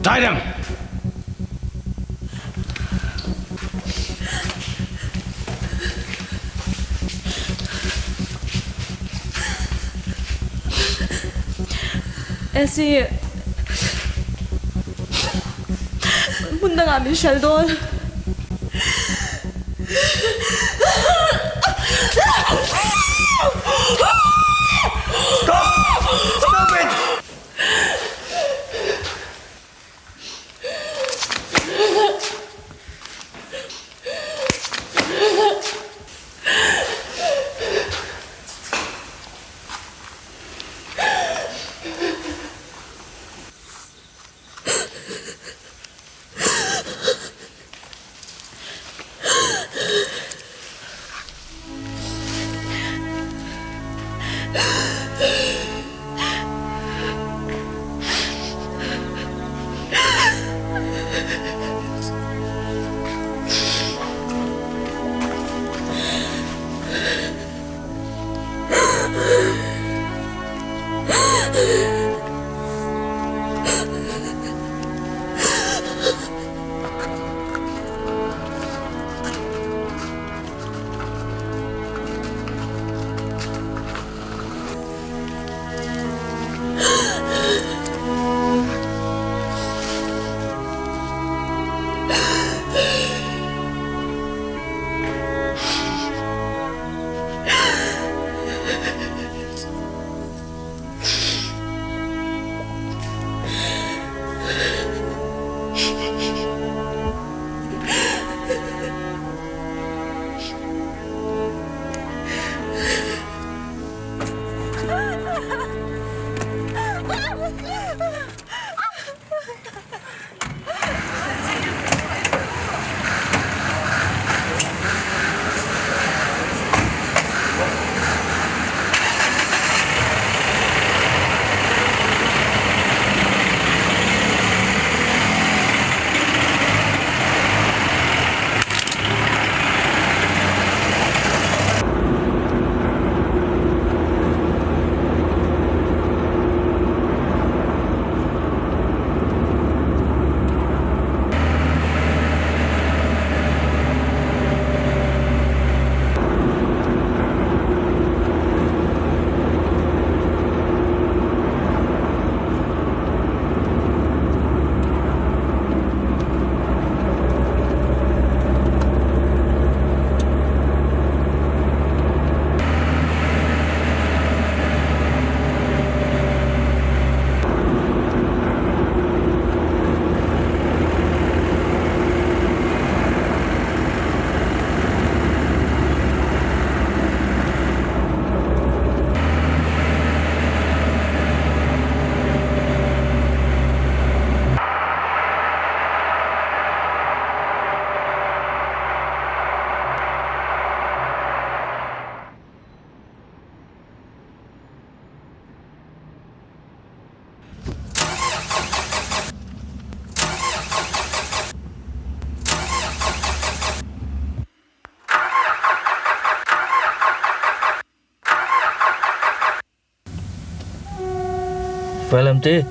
Tie them! Esi punta nga Michelle doon. Stop! Stop it! Ah! Phải làm chi?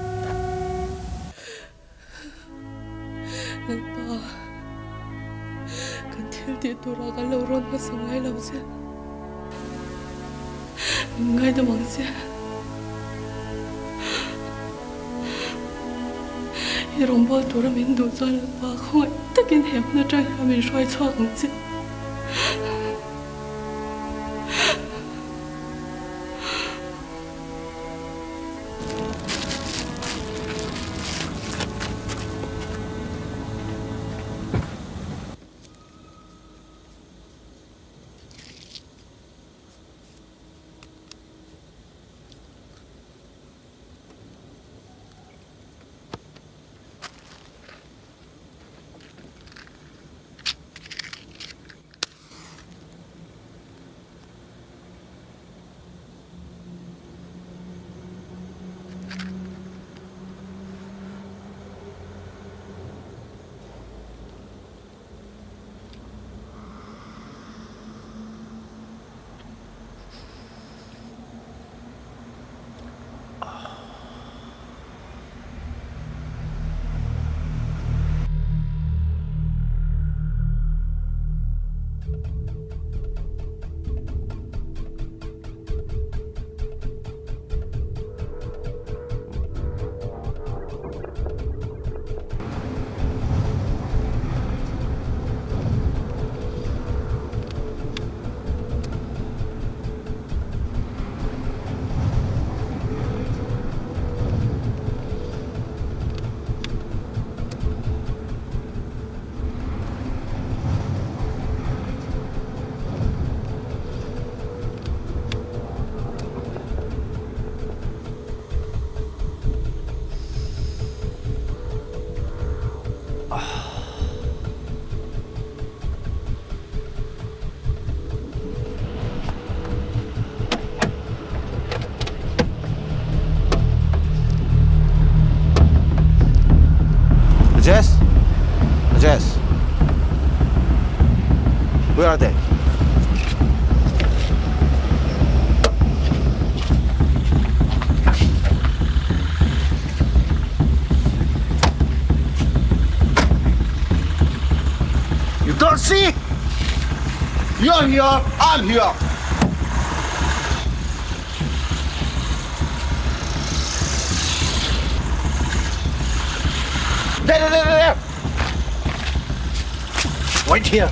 Nang pa, kan thil ti tura kan lo ron ma sangai lo che. Ngai da mang che. I rong bol tura min du zan pa khoi takin hem na trai ha min shoi chok ng che. Jess? Jess? Where are they? You don't see? You're here, I'm here. There. Wait here.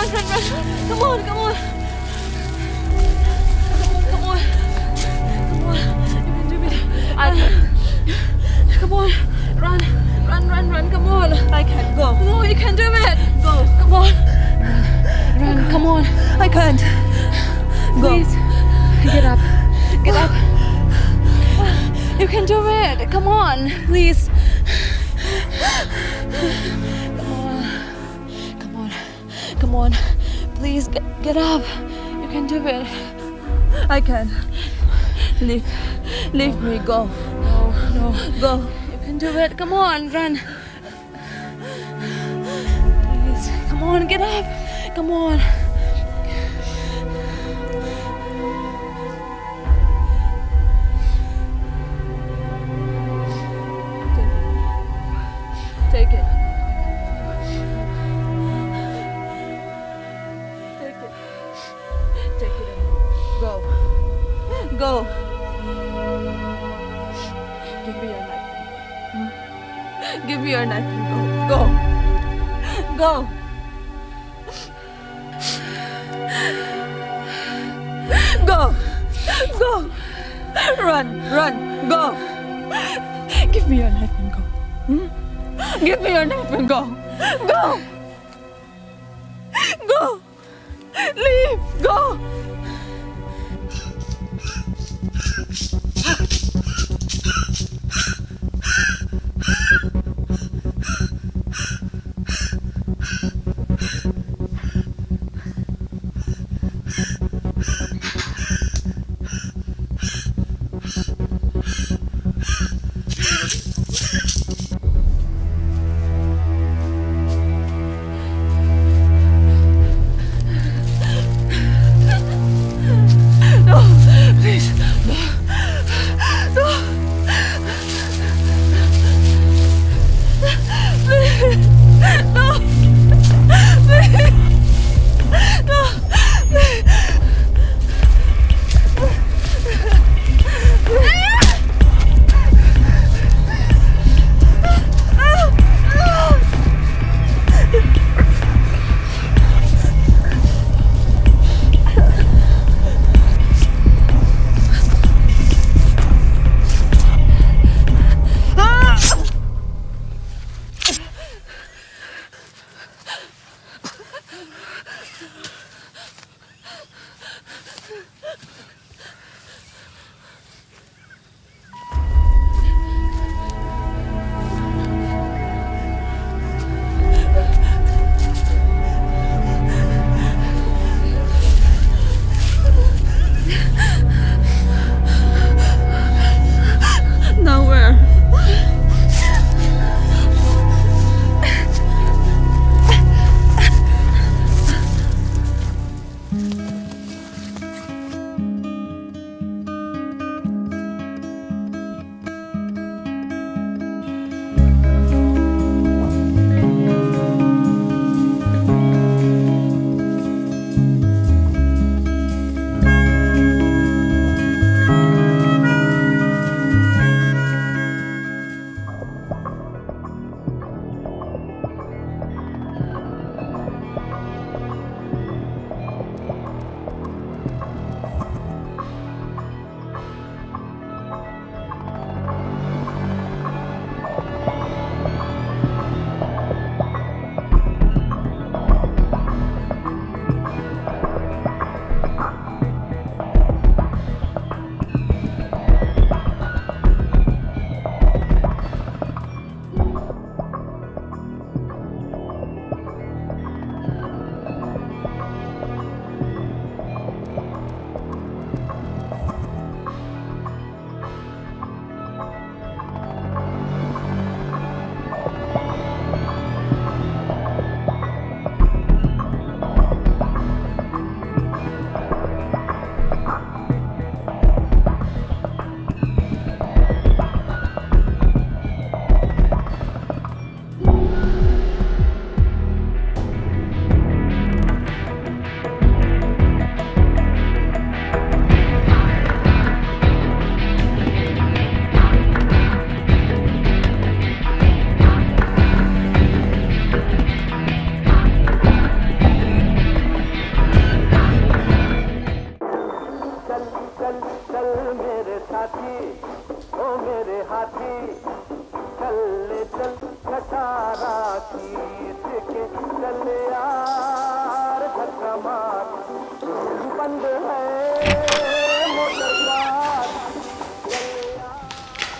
run, run, run. Come on, come on. Come on. Come on. You can do it. Come on. Run, run, run, run. Come on. I can't go. No, you can do it. Go. Come on. Run, come on. I can't. Go. Please. Get up. Get up. You can do it. Come on. Please. Come on. Come on. Come on. Please get up. You can do it. I can. Leave me. Go. No. Go. You can do it. Come on. Run. Please. Come on. Get up. Come on. Take it. Take it and go. Go. Give me your knife. Give me your knife and go. Go. Go. Go. Run. Go. Give me your knife and go. Give me your knife and go. Go. Go. Leave. Go.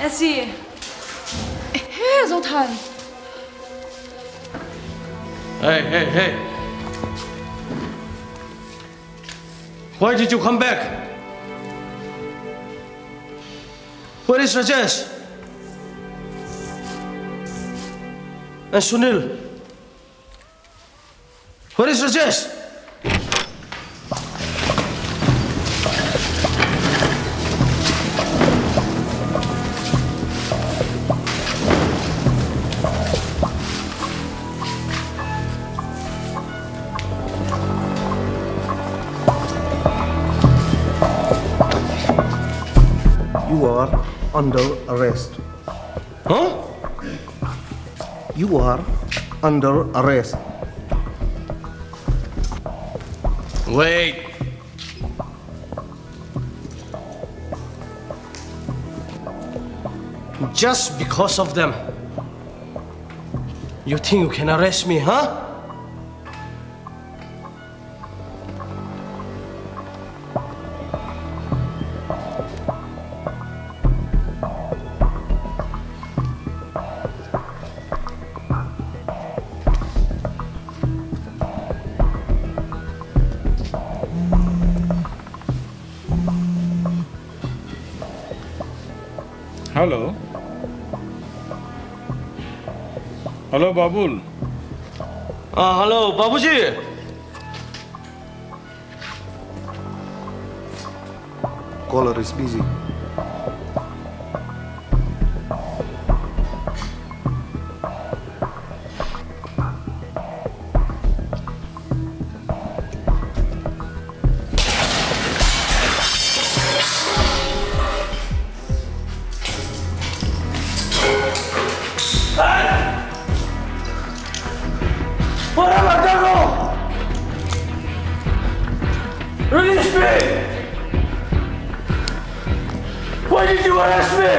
Essie. Hey, Zoltan. Hey. Why did you come back? Where is Rajesh? And Sunil? Where is Rajesh? You are under arrest. Huh? You are under arrest. Wait. Just because of them, you think you can arrest me, huh? Hello. Hello, Babul. Hello, Babuji. Caller is busy. Release me! Why did you arrest me?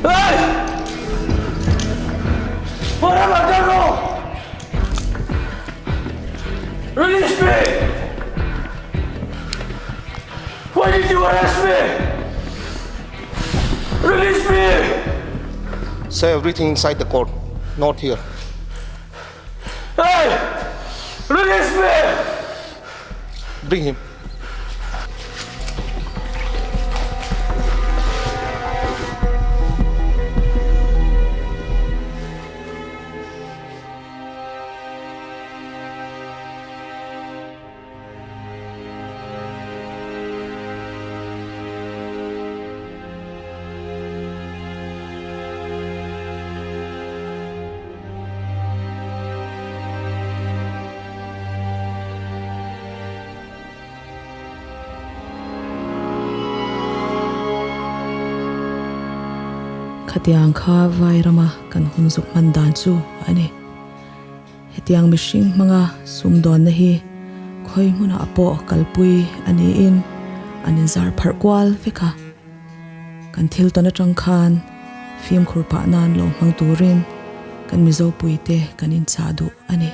Hey! What have I done wrong? Release me! Why did you arrest me? Release me! Say everything inside the court, not here. Hey! Release me! Bring him. Khatiang kha vairama kan hunzuk mandan chu ani hetiang mishing manga sumdon na hi khoi huna apo kalpui ani in anin zar pharkwal veka kan thil tona tangkhan film khurpa nan lo mang turin kan mizo puite kan in chadu ani